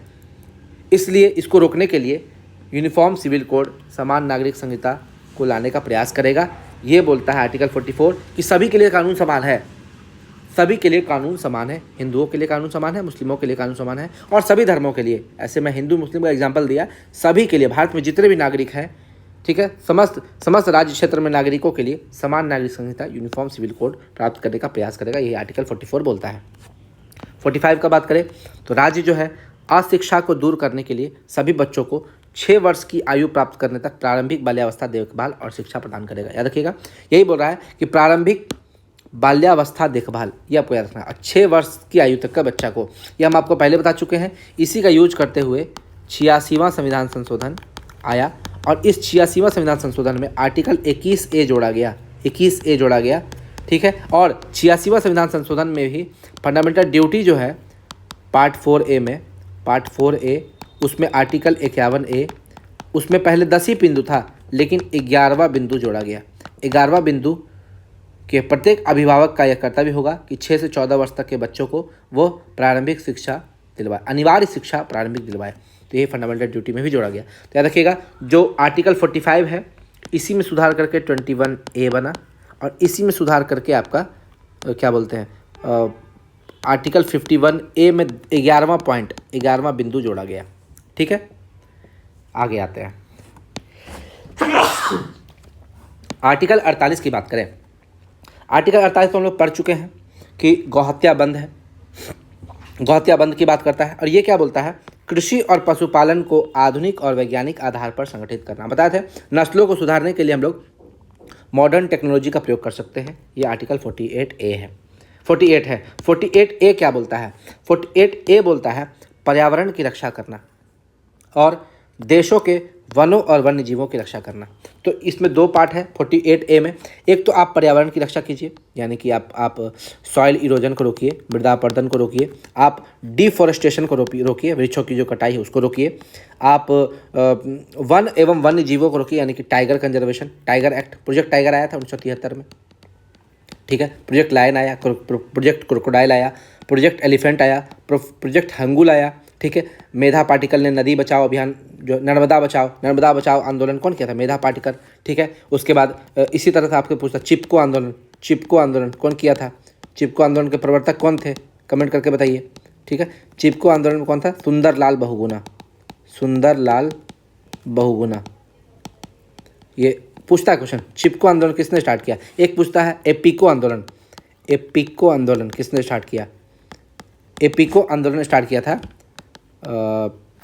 इसलिए इसको रोकने के लिए यूनिफॉर्म सिविल कोड, समान नागरिक संहिता को लाने का प्रयास करेगा। ये बोलता है आर्टिकल 44 कि सभी के लिए कानून समान है, सभी के लिए कानून समान है, हिंदुओं के लिए कानून समान है, मुस्लिमों के लिए कानून समान है, और सभी धर्मों के लिए। ऐसे मैं हिंदू मुस्लिम का एग्जाम्पल दिया, सभी के लिए, भारत में जितने भी नागरिक हैं, ठीक है, समस्त राज्य क्षेत्र में नागरिकों के लिए समान नागरिक संहिता, यूनिफॉर्म सिविल कोड प्राप्त करने का प्रयास करेगा, यही आर्टिकल 44 बोलता है। 45 का बात करें तो राज्य जो है अशिक्षा को दूर करने के लिए सभी बच्चों को 6 वर्ष की आयु प्राप्त करने तक प्रारंभिक बाल्यावस्था देखभाल और शिक्षा प्रदान करेगा। याद रखिएगा, यही बोल रहा है कि प्रारंभिक बाल्यावस्था देखभाल, ये आपको याद रखना है। 6 वर्ष की आयु तक का बच्चा को, ये हम आपको पहले बता चुके हैं। इसी का यूज करते हुए 86वां संविधान संशोधन आया और इस 86वां संविधान संशोधन में आर्टिकल 21A जोड़ा गया, ठीक है। और 86वां संविधान संशोधन में भी फंडामेंटल ड्यूटी जो है पार्ट 4A उसमें आर्टिकल 51A, उसमें पहले 10 ही बिंदु था, लेकिन 11वां बिंदु जोड़ा गया। 11वां बिंदु कि प्रत्येक अभिभावक का यह कर्तव्य होगा कि 6 से 14 वर्ष तक के बच्चों को वो प्रारंभिक शिक्षा दिलवाए, अनिवार्य शिक्षा प्रारंभिक दिलवाए। तो ये फंडामेंटल ड्यूटी में भी जोड़ा गया। तो याद रखिएगा, जो आर्टिकल 45 है इसी में सुधार करके 21A बना, और इसी में सुधार करके आपका क्या बोलते हैं आर्टिकल 51A में 11वां पॉइंट, 11वां बिंदु जोड़ा गया। ठीक है, आगे आते हैं। आर्टिकल 48 की बात करें। आर्टिकल 48 तो हम लोग पढ़ चुके हैं कि गौहत्या बंद है, गौहत्या बंद की बात करता है। और ये क्या बोलता है, कृषि और पशुपालन को आधुनिक और वैज्ञानिक आधार पर संगठित करना। बताए थे नस्लों को सुधारने के लिए हम लोग मॉडर्न टेक्नोलॉजी का प्रयोग कर सकते हैं। ये आर्टिकल 48A है, 48 है। 48A क्या बोलता है, 48A बोलता है पर्यावरण की रक्षा करना और देशों के वनों और वन्य जीवों की रक्षा करना। तो इसमें दो पार्ट है 48A में। एक तो आप पर्यावरण की रक्षा कीजिए, यानी कि आप सॉइल इरोजन को रोकिए, मृदा अपरदन को रोकिए, आप डिफॉरेस्टेशन को रोकिए, वृक्षों की जो कटाई है उसको रोकिए, आप वन एवं वन्य जीवों को रोकिए, यानी कि tiger conservation, tiger act, project tiger आया था 1973 में। ठीक है, प्रोजेक्ट लायन आया, प्रोजेक्ट क्रोकोडाइल आया, प्रोजेक्ट एलिफेंट आया, प्रोजेक्ट हंगुल आया। ठीक है, मेधा पाटिकल ने नदी बचाओ अभियान, जो नर्मदा बचाओ आंदोलन कौन किया था, मेधा पाटिकल। ठीक है, उसके बाद इसी तरह से आपके पूछता चिपको आंदोलन कौन किया था, चिपको आंदोलन के प्रवर्तक कौन थे, कमेंट करके बताइए। ठीक है, चिपको आंदोलन में कौन था, सुंदरलाल बहुगुणा। ये पूछता है क्वेश्चन, चिपको आंदोलन किसने स्टार्ट किया। एक पूछता है एपिको आंदोलन किसने स्टार्ट किया। एपिको आंदोलन स्टार्ट किया था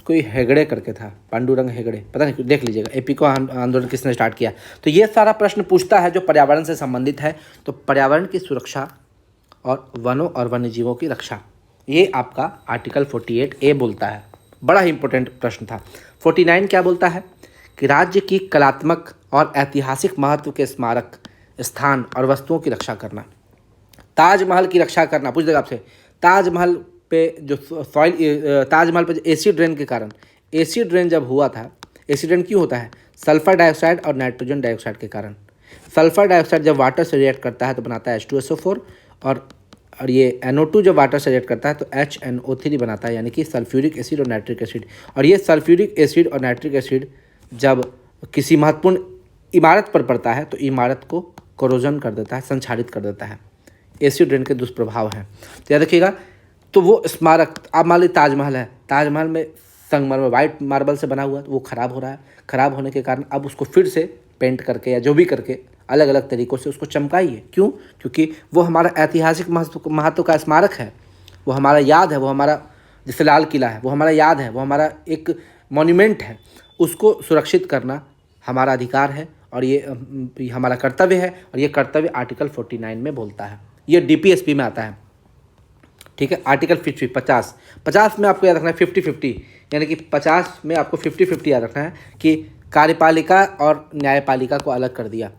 कोई हेगड़े करके था, पांडुरंग हेगड़े, पता नहीं, देख लीजिएगा एपिको आंदोलन किसने स्टार्ट किया। तो ये सारा प्रश्न पूछता है जो पर्यावरण से संबंधित है। तो पर्यावरण की सुरक्षा और वनों और वन्य जीवों की रक्षा, ये आपका आर्टिकल 48A बोलता है। बड़ा ही इंपॉर्टेंट प्रश्न था। 49 क्या बोलता है कि राज्य की कलात्मक और ऐतिहासिक महत्व के स्मारक, स्थान और वस्तुओं की रक्षा करना। ताजमहल की रक्षा करना, पूछ देगा आपसे, ताजमहल पे जो ताजमहल पे जो एसिड रेन के कारण, एसिड रेन जब हुआ था, एसिड रेन क्यों होता है, सल्फर डाइऑक्साइड और नाइट्रोजन डाइऑक्साइड के कारण। सल्फर डाइऑक्साइड जब वाटर से रिएक्ट करता है तो बनाता है H2SO4, और ये NO2 जब वाटर से रिएक्ट करता है तो HNO3 बनाता है, यानी कि सल्फ्यूरिक एसिड और नाइट्रिक एसिड। और ये सल्फ्यूरिक एसिड और नाइट्रिक एसिड जब किसी महत्वपूर्ण इमारत पर पड़ता है तो इमारत को कोरोजन कर देता है, संक्षारित कर देता है। एसिड रेन के दुष्प्रभाव हैं। तो याद रखिएगा। तो वो स्मारक, आप मान लीजिए ताजमहल है, ताजमहल में संगमरमर वाइट मार्बल से बना हुआ है, तो वो ख़राब हो रहा है। ख़राब होने के कारण अब उसको फिर से पेंट करके या जो भी करके अलग अलग तरीक़ों से उसको चमकाइए। क्यों, क्योंकि वो हमारा ऐतिहासिक महत्व का स्मारक है, वो हमारा याद है, वो हमारा, जैसे लाल किला है वो हमारा याद है, वो हमारा एक मॉन्यूमेंट है। उसको सुरक्षित करना हमारा अधिकार है और ये हमारा कर्तव्य है। और ये कर्तव्य आर्टिकल 49 में बोलता है। ये DPSP में आता है। ठीक है, आर्टिकल 50 में आपको याद रखना है 50-50, यानी कि 50 में आपको 50-50 याद रखना है कि कार्यपालिका और न्यायपालिका को अलग कर दिया।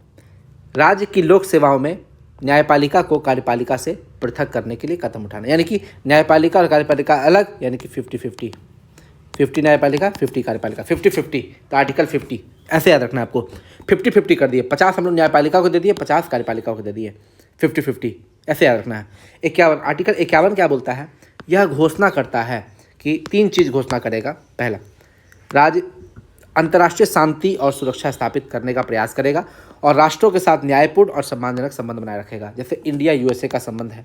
राज्य की लोक सेवाओं में न्यायपालिका को कार्यपालिका से पृथक करने के लिए कदम उठाना, यानी कि न्यायपालिका और कार्यपालिका अलग, यानी कि 50-50, 50 न्यायपालिका 50 कार्यपालिका, 50-50। तो आर्टिकल 50 ऐसे याद रखना है आपको, 50-50 कर दिए, 50 हम लोग न्यायपालिका को दे दिए, 50 कार्यपालिका को दे दिए, 50-50 ऐसे याद रखना है। 51, आर्टिकल 51 क्या बोलता है, यह घोषणा करता है कि 3 चीज़ घोषणा करेगा। पहला, राज्य अंतर्राष्ट्रीय शांति और सुरक्षा स्थापित करने का प्रयास करेगा और राष्ट्रों के साथ न्यायपूर्ण और सम्मानजनक संबंध बनाए रखेगा। जैसे इंडिया USA का संबंध है,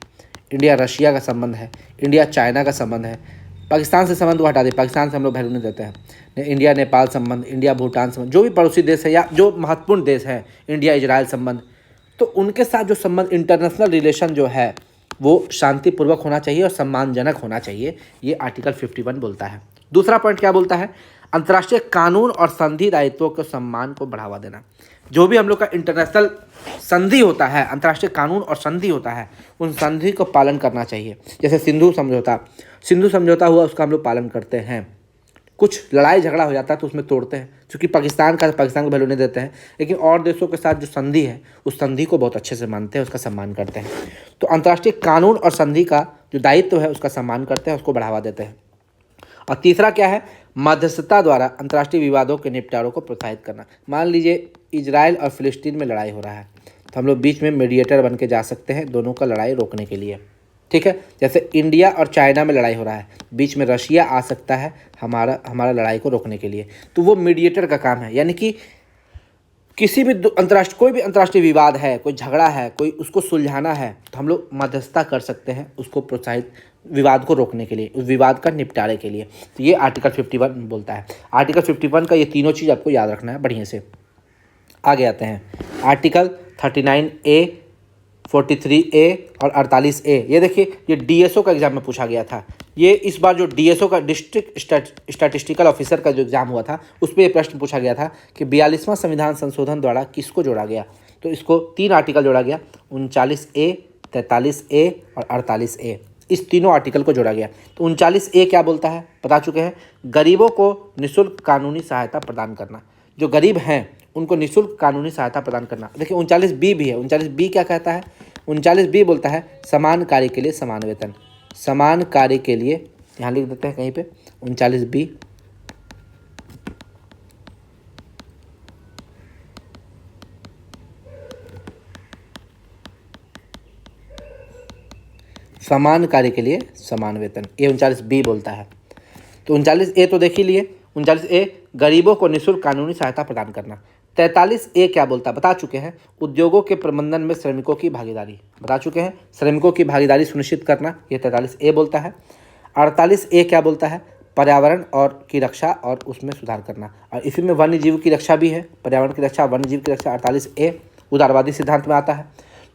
इंडिया रशिया का संबंध है, इंडिया चाइना का संबंध है। पाकिस्तान से संबंध वो हटा दे, पाकिस्तान से हम लोग वैल्यू नहीं देते हैं। इंडिया नेपाल संबंध, इंडिया भूटान संबंध, जो भी पड़ोसी देश है या जो महत्वपूर्ण देश है, इंडिया इजराइल संबंध, तो उनके साथ जो संबंध, इंटरनेशनल रिलेशन जो है वो शांतिपूर्वक होना चाहिए और सम्मानजनक होना चाहिए। ये आर्टिकल 51 बोलता है। दूसरा पॉइंट क्या बोलता है, अंतर्राष्ट्रीय कानून और संधि दायित्वों के सम्मान को बढ़ावा देना। जो भी हम लोग का इंटरनेशनल संधि होता है, अंतर्राष्ट्रीय कानून और संधि होता है, उन संधि को पालन करना चाहिए। जैसे सिंधु समझौता हुआ, उसका हम लोग पालन करते हैं। कुछ लड़ाई झगड़ा हो जाता है तो उसमें तोड़ते हैं, क्योंकि पाकिस्तान को वैल्यू नहीं देते हैं, लेकिन और देशों के साथ जो संधि है उस संधि को बहुत अच्छे से मानते हैं, उसका सम्मान करते हैं। तो अंतर्राष्ट्रीय कानून और संधि का जो दायित्व है उसका सम्मान करते हैं, उसको बढ़ावा देते हैं। और तीसरा क्या है, मध्यस्थता द्वारा अंतर्राष्ट्रीय विवादों के निपटारों को प्रोत्साहित करना। मान लीजिए इजराइल और फिलिस्तीन में लड़ाई हो रहा है, तो हम लोग बीच में मीडिएटर बन के जा सकते हैं दोनों का लड़ाई रोकने के लिए, ठीक है। जैसे इंडिया और चाइना में लड़ाई हो रहा है, बीच में रशिया आ सकता है हमारा लड़ाई को रोकने के लिए, तो वो मीडिएटर का काम है। यानी कि किसी भी कोई भी अंतर्राष्ट्रीय विवाद है, कोई झगड़ा है, कोई उसको सुलझाना है, तो हम लोग मध्यस्थता कर सकते हैं उसको प्रोत्साहित, विवाद को रोकने के लिए, उस विवाद का निपटारे के लिए। तो ये आर्टिकल 51 बोलता है। आर्टिकल 51 का ये तीनों चीज़ आपको याद रखना है बढ़िया से। आगे आते हैं आर्टिकल 39A, 43A और 48A। ये देखिए, ये डीएसओ का एग्जाम में पूछा गया था। ये इस बार जो डीएसओ का डिस्ट्रिक्ट स्टैटिस्टिकल ऑफिसर का जो एग्ज़ाम हुआ था उस पर ये प्रश्न पूछा गया था कि 42वां संविधान संशोधन द्वारा किसको जोड़ा गया। तो इसको 3 आर्टिकल जोड़ा गया, 39A, 43A और 48A। इस तीनों आर्टिकल को जोड़ा गया। तो 39A क्या बोलता है बता चुके हैं, गरीबों को निःशुल्क कानूनी सहायता प्रदान करना। जो गरीब हैं उनको निःशुल्क कानूनी सहायता प्रदान करना। देखिए 39B भी है। 39B क्या कहता है, 39B बोलता है समान कार्य के लिए समान वेतन। समान कार्य के लिए, यहाँ लिख देते हैं कहीं पे 39B, समान कार्य के लिए समान वेतन, ये 39B बोलता है। तो 39A तो देख ही लिए। 39A गरीबों को निःशुल्क कानूनी सहायता प्रदान करना। 43A क्या बोलता है बता चुके हैं, उद्योगों के प्रबंधन में श्रमिकों की भागीदारी, बता चुके हैं, श्रमिकों की भागीदारी सुनिश्चित करना, ये 43A बोलता है। 48A क्या बोलता है, पर्यावरण और की रक्षा और उसमें सुधार करना, और इसी में वन्य जीव की रक्षा भी है, पर्यावरण की रक्षा, वन्य जीव की रक्षा। 48A उदारवादी सिद्धांत में आता है।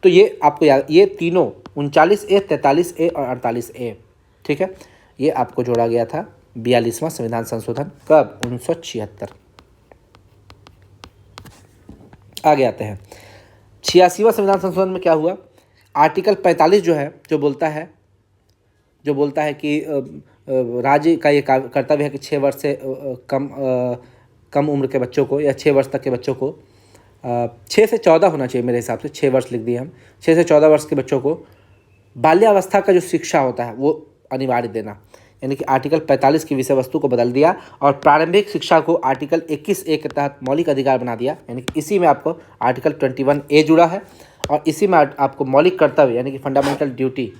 तो ये आपको याद, ये तीनों 39A, 43A और 48A, ठीक है, ये आपको जोड़ा गया था 42वां संविधान संशोधन कब, 1976। आगे आते हैं 86वां संविधान संशोधन में क्या हुआ। आर्टिकल 45 जो है, जो बोलता है कि राज्य का ये कर्तव्य है कि 6 वर्ष से कम उम्र के बच्चों को, या 6 वर्ष तक के बच्चों को, 6 से 14 होना चाहिए मेरे हिसाब से, 6 वर्ष लिख दिए हम, 6 से 14 वर्ष के बच्चों को बाल्यावस्था का जो शिक्षा होता है वो अनिवार्य देना। यानी कि आर्टिकल 45 की विषय वस्तु को बदल दिया और प्रारंभिक शिक्षा को आर्टिकल 21A के तहत मौलिक अधिकार बना दिया। यानी कि इसी में आपको आर्टिकल 21A जुड़ा है, और इसी में आपको मौलिक कर्तव्य यानी कि फंडामेंटल ड्यूटी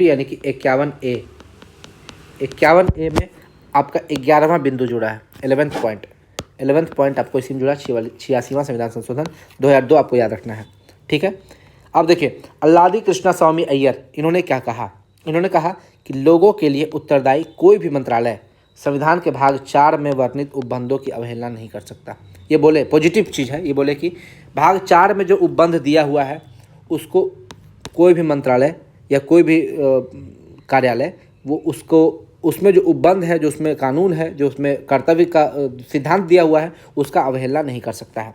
यानी कि 51A में आपका 11वां बिंदु जुड़ा है, 11th पॉइंट आपको इसी में जुड़ा। 86वां संविधान संशोधन 2002 आपको याद रखना है, ठीक है। अब देखिए अल्लादी कृष्णा स्वामी अय्यर, इन्होंने क्या कहा, इन्होंने कहा कि लोगों के लिए उत्तरदायी कोई भी मंत्रालय संविधान के भाग 4 में वर्णित उपबंधों की अवहेलना नहीं कर सकता। ये बोले पॉजिटिव चीज़ है, ये बोले कि भाग 4 में जो उपबंध दिया हुआ है उसको कोई भी मंत्रालय या कोई भी कार्यालय वो उसको, उसमें जो उपबंध है, जो उसमें कानून है, जो उसमें कर्तव्य का सिद्धांत दिया हुआ है, उसका अवहेलना नहीं कर सकता है।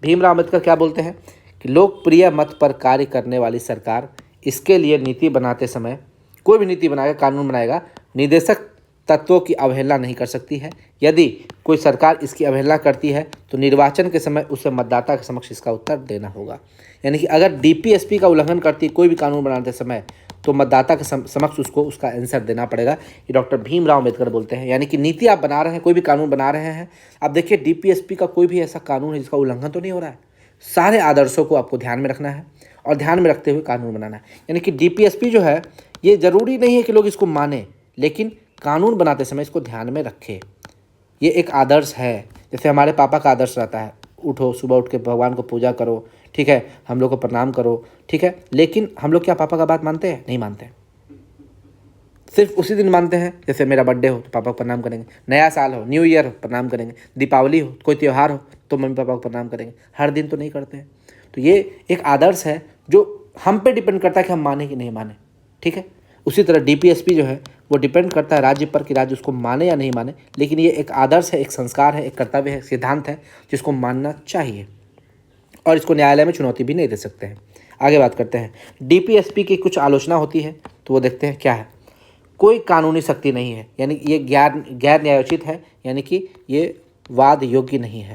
भीमराव अम्बेडकर क्या बोलते हैं कि लोकप्रिय मत पर कार्य करने वाली सरकार इसके लिए नीति बनाते समय, कोई भी नीति बनाएगा, कानून बनाएगा, निर्देशक तत्वों की अवहेलना नहीं कर सकती है। यदि कोई सरकार इसकी अवहेलना करती है तो निर्वाचन के समय उसे मतदाता के समक्ष इसका उत्तर देना होगा। यानी कि अगर डीपीएसपी का उल्लंघन करती है कोई भी कानून बनाते समय, तो मतदाता के समक्ष उसको उसका आंसर देना पड़ेगा। ये डॉक्टर भीमराव अम्बेडकर बोलते हैं। यानी कि नीति आप बना रहे हैं, कोई भी कानून बना रहे हैं, आप देखिए डीपीएसपी का कोई भी ऐसा कानून है जिसका उल्लंघन तो नहीं हो रहा है। सारे आदर्शों को आपको ध्यान में रखना है और ध्यान में रखते हुए कानून बनाना है। यानी कि डीपीएसपी जो है, ये ज़रूरी नहीं है कि लोग इसको माने, लेकिन कानून बनाते समय इसको ध्यान में रखें। ये एक आदर्श है, जैसे हमारे पापा का आदर्श रहता है, उठो सुबह उठ के भगवान को पूजा करो, ठीक है, हम लोग को प्रणाम करो, ठीक है। लेकिन हम लोग क्या पापा का बात मानते हैं? नहीं मानते हैं। सिर्फ उसी दिन मानते हैं, जैसे मेरा बर्थडे हो तो पापा को प्रणाम करेंगे, नया साल हो, न्यू ईयर हो, प्रणाम करेंगे, दीपावली हो, कोई त्यौहार हो तो मम्मी पापा को प्रणाम करेंगे। हर दिन तो नहीं करते हैं। तो ये एक आदर्श है जो हम पे डिपेंड करता है कि हम माने कि नहीं माने, ठीक है। उसी तरह डीपीएसपी जो है वो डिपेंड करता है राज्य पर कि राज्य उसको माने या नहीं माने, लेकिन ये एक आदर्श है, एक संस्कार है, एक कर्तव्य है, सिद्धांत है जिसको मानना चाहिए, और इसको न्यायालय में चुनौती भी नहीं दे सकते हैं। आगे बात करते हैं, डीपीएसपी की कुछ आलोचना होती है तो वो देखते हैं क्या है। कोई कानूनी शक्ति नहीं है, यानी ये गैर न्यायोचित है, यानी कि ये वाद योग्य नहीं है।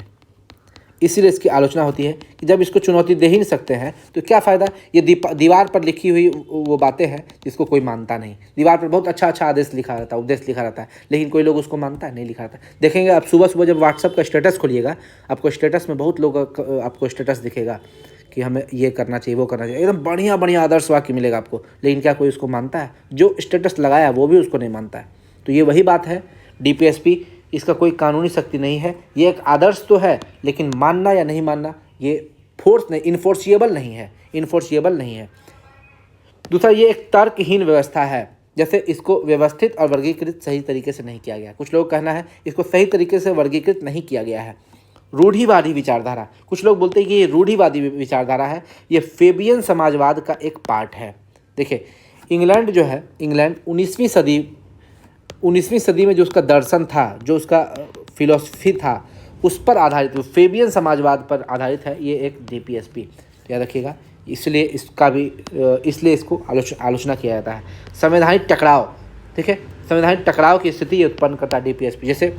इसीलिए इसकी आलोचना होती है कि जब इसको चुनौती दे ही नहीं सकते हैं तो क्या फ़ायदा। ये दीवार पर लिखी हुई वो बातें हैं जिसको कोई मानता नहीं। दीवार पर बहुत अच्छा अच्छा आदेश लिखा रहता है, उपदेश लिखा रहता है, लेकिन कोई लोग उसको मानता है नहीं, लिखा रहता है। देखेंगे आप सुबह सुबह जब व्हाट्सअप का स्टेटस खोलिएगा, आपको स्टेटस में बहुत लोग आपको स्टेटस दिखेगा कि हमें ये करना चाहिए, वो करना चाहिए, एकदम बढ़िया बढ़िया आदर्श वाक्य मिलेगा आपको, लेकिन क्या कोई उसको मानता है? जो स्टेटस लगाया वो भी उसको नहीं मानता है। तो ये वही बात है, DPSP इसका कोई कानूनी शक्ति नहीं है, ये एक आदर्श तो है, लेकिन मानना या नहीं मानना ये फोर्स नहीं, इन्फोर्सिएबल नहीं है, इन्फोर्सिएबल नहीं है। दूसरा, ये एक तर्कहीन व्यवस्था है, जैसे इसको व्यवस्थित और वर्गीकृत सही तरीके से नहीं किया गया। कुछ लोग कहना है इसको सही तरीके से वर्गीकृत नहीं किया गया है। रूढ़िवादी विचारधारा, कुछ लोग बोलते हैं कि ये रूढ़िवादी विचारधारा है, ये फेबियन समाजवाद का एक पार्ट है। देखिए इंग्लैंड जो है, इंग्लैंड 19वीं सदी में जो उसका दर्शन था, जो उसका फिलॉसफी था, उस पर आधारित, फेबियन समाजवाद पर आधारित है ये एक DPSP, याद रखिएगा। इसलिए इसको आलोचना किया जाता है। संवैधानिक टकराव, ठीक है, संवैधानिक टकराव की स्थिति उत्पन्न करता है DPSP। जैसे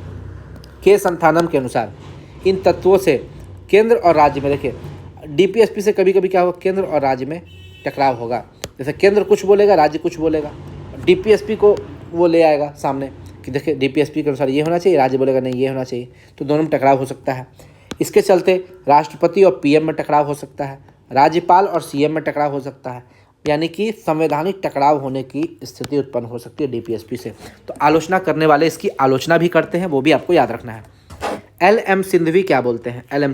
के संथानम के अनुसार इन तत्वों से केंद्र और राज्य में, देखिए DPSP से कभी कभी क्या होगा, केंद्र और राज्य में टकराव होगा। जैसे केंद्र कुछ बोलेगा, राज्य कुछ बोलेगा, DPSP को वो ले आएगा सामने कि देखिए DPSP के अनुसार ये होना चाहिए, राज्य बोलेगा नहीं ये होना चाहिए, तो दोनों में टकराव हो सकता है। इसके चलते राष्ट्रपति और PM में टकराव हो सकता है, राज्यपाल और CM में टकराव हो सकता है, यानी कि संवैधानिक टकराव होने की स्थिति उत्पन्न हो सकती है DPSP से। तो आलोचना करने वाले इसकी आलोचना भी करते हैं, वो भी आपको याद रखना है। LM सिंघवी क्या बोलते हैं? LM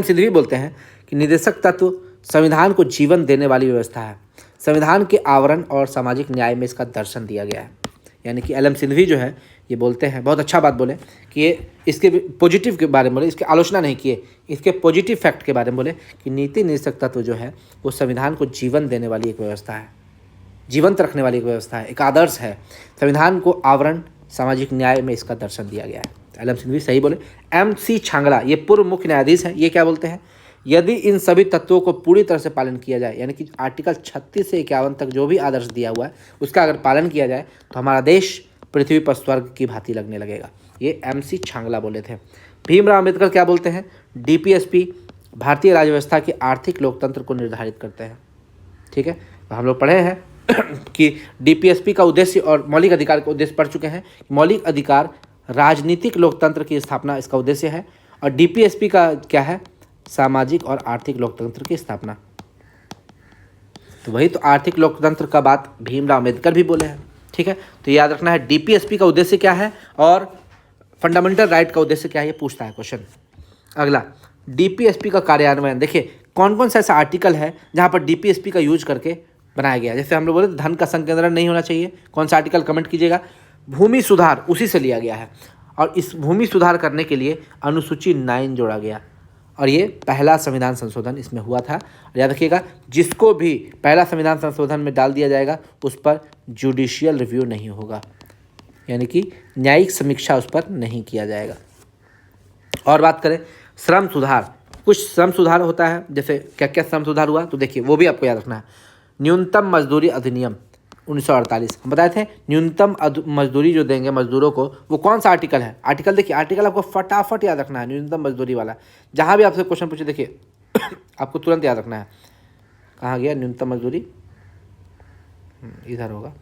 सिंघवी बोलते हैं कि निदेशक तत्व संविधान को जीवन देने वाली व्यवस्था है, संविधान के आवरण और सामाजिक न्याय में इसका दर्शन दिया गया है। यानी कि LM सिंघवी जो है ये बोलते हैं, बहुत अच्छा बात बोले कि ये इसके पॉजिटिव के बारे में बोले, इसकी आलोचना नहीं किए, इसके पॉजिटिव फैक्ट के बारे में बोले कि नीति निदेशक तत्व जो है वो संविधान को जीवन देने वाली एक व्यवस्था है, जीवंत रखने वाली एक व्यवस्था है, एक आदर्श है। संविधान को आवरण सामाजिक न्याय में इसका दर्शन दिया गया है। LM सिंघवी सही बोले। MC छांगला, ये पूर्व मुख्य न्यायाधीश हैं, ये क्या बोलते हैं? यदि इन सभी तत्वों को पूरी तरह से पालन किया जाए, यानी कि आर्टिकल 36 से 51 तक जो भी आदर्श दिया हुआ है उसका अगर पालन किया जाए तो हमारा देश पृथ्वी पर स्वर्ग की भांति लगने लगेगा। ये MC छांगला बोले थे। भीमराव अम्बेडकर क्या बोलते हैं? DPSP भारतीय राज्य व्यवस्था के आर्थिक लोकतंत्र को निर्धारित करते हैं। ठीक है, तो हम लोग पढ़े हैं कि DPSP का उद्देश्य और मौलिक अधिकार का उद्देश्य पढ़ चुके हैं। मौलिक अधिकार राजनीतिक लोकतंत्र की स्थापना इसका उद्देश्य है, और DPSP का क्या है? सामाजिक और आर्थिक लोकतंत्र की स्थापना। तो वही तो आर्थिक लोकतंत्र का बात भीमराव अम्बेडकर भी बोले हैं। ठीक है, तो याद रखना है DPSP का उद्देश्य क्या है और फंडामेंटल राइट का उद्देश्य क्या है, ये पूछता है क्वेश्चन। अगला, DPSP का कार्यान्वयन। देखिए कौन कौन सा ऐसा आर्टिकल है जहाँ पर DPSP का यूज करके बनाया गया है। जैसे हम लोग बोले धन का संकेंद्रण नहीं होना चाहिए, कौन सा आर्टिकल कमेंट कीजिएगा? भूमि सुधार, उसी से लिया गया है, और इस भूमि सुधार करने के लिए अनुसूची 9 जोड़ा गया, और ये पहला संविधान संशोधन इसमें हुआ था। याद रखिएगा, जिसको भी पहला संविधान संशोधन में डाल दिया जाएगा उस पर जुडिशियल रिव्यू नहीं होगा, यानी कि न्यायिक समीक्षा उस पर नहीं किया जाएगा। और बात करें श्रम सुधार, कुछ श्रम सुधार होता है, जैसे क्या क्या श्रम सुधार हुआ तो देखिए वो भी आपको याद रखना है। न्यूनतम मजदूरी अधिनियम 1948 हम बताए थे, न्यूनतम मजदूरी जो देंगे मजदूरों को, वो कौन सा आर्टिकल है? आर्टिकल देखिए, आर्टिकल आपको फटाफट याद रखना है, न्यूनतम मजदूरी वाला। जहाँ भी आपसे क्वेश्चन पूछे देखिए आपको तुरंत याद रखना है। कहाँ गया न्यूनतम मजदूरी? इधर होगा,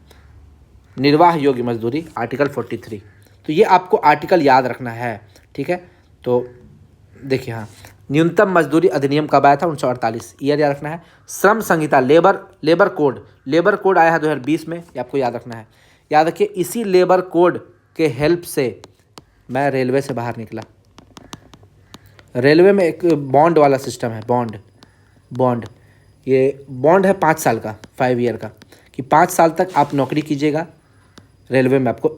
निर्वाह योग्य मजदूरी, आर्टिकल 43। तो ये आपको आर्टिकल याद रखना है। ठीक है, तो देखिए हाँ, न्यूनतम मजदूरी अधिनियम कब आया था? 1948, ईयर याद रखना है। श्रम संहिता, लेबर कोड आया है 2020 में, ये आपको याद रखना है। याद रखिए, इसी लेबर कोड के हेल्प से मैं रेलवे से बाहर निकला। रेलवे में एक बॉन्ड वाला सिस्टम है, बॉन्ड ये बॉन्ड है 5 साल का, 5 ईयर का, कि 5 साल तक आप नौकरी कीजिएगा रेलवे में। आपको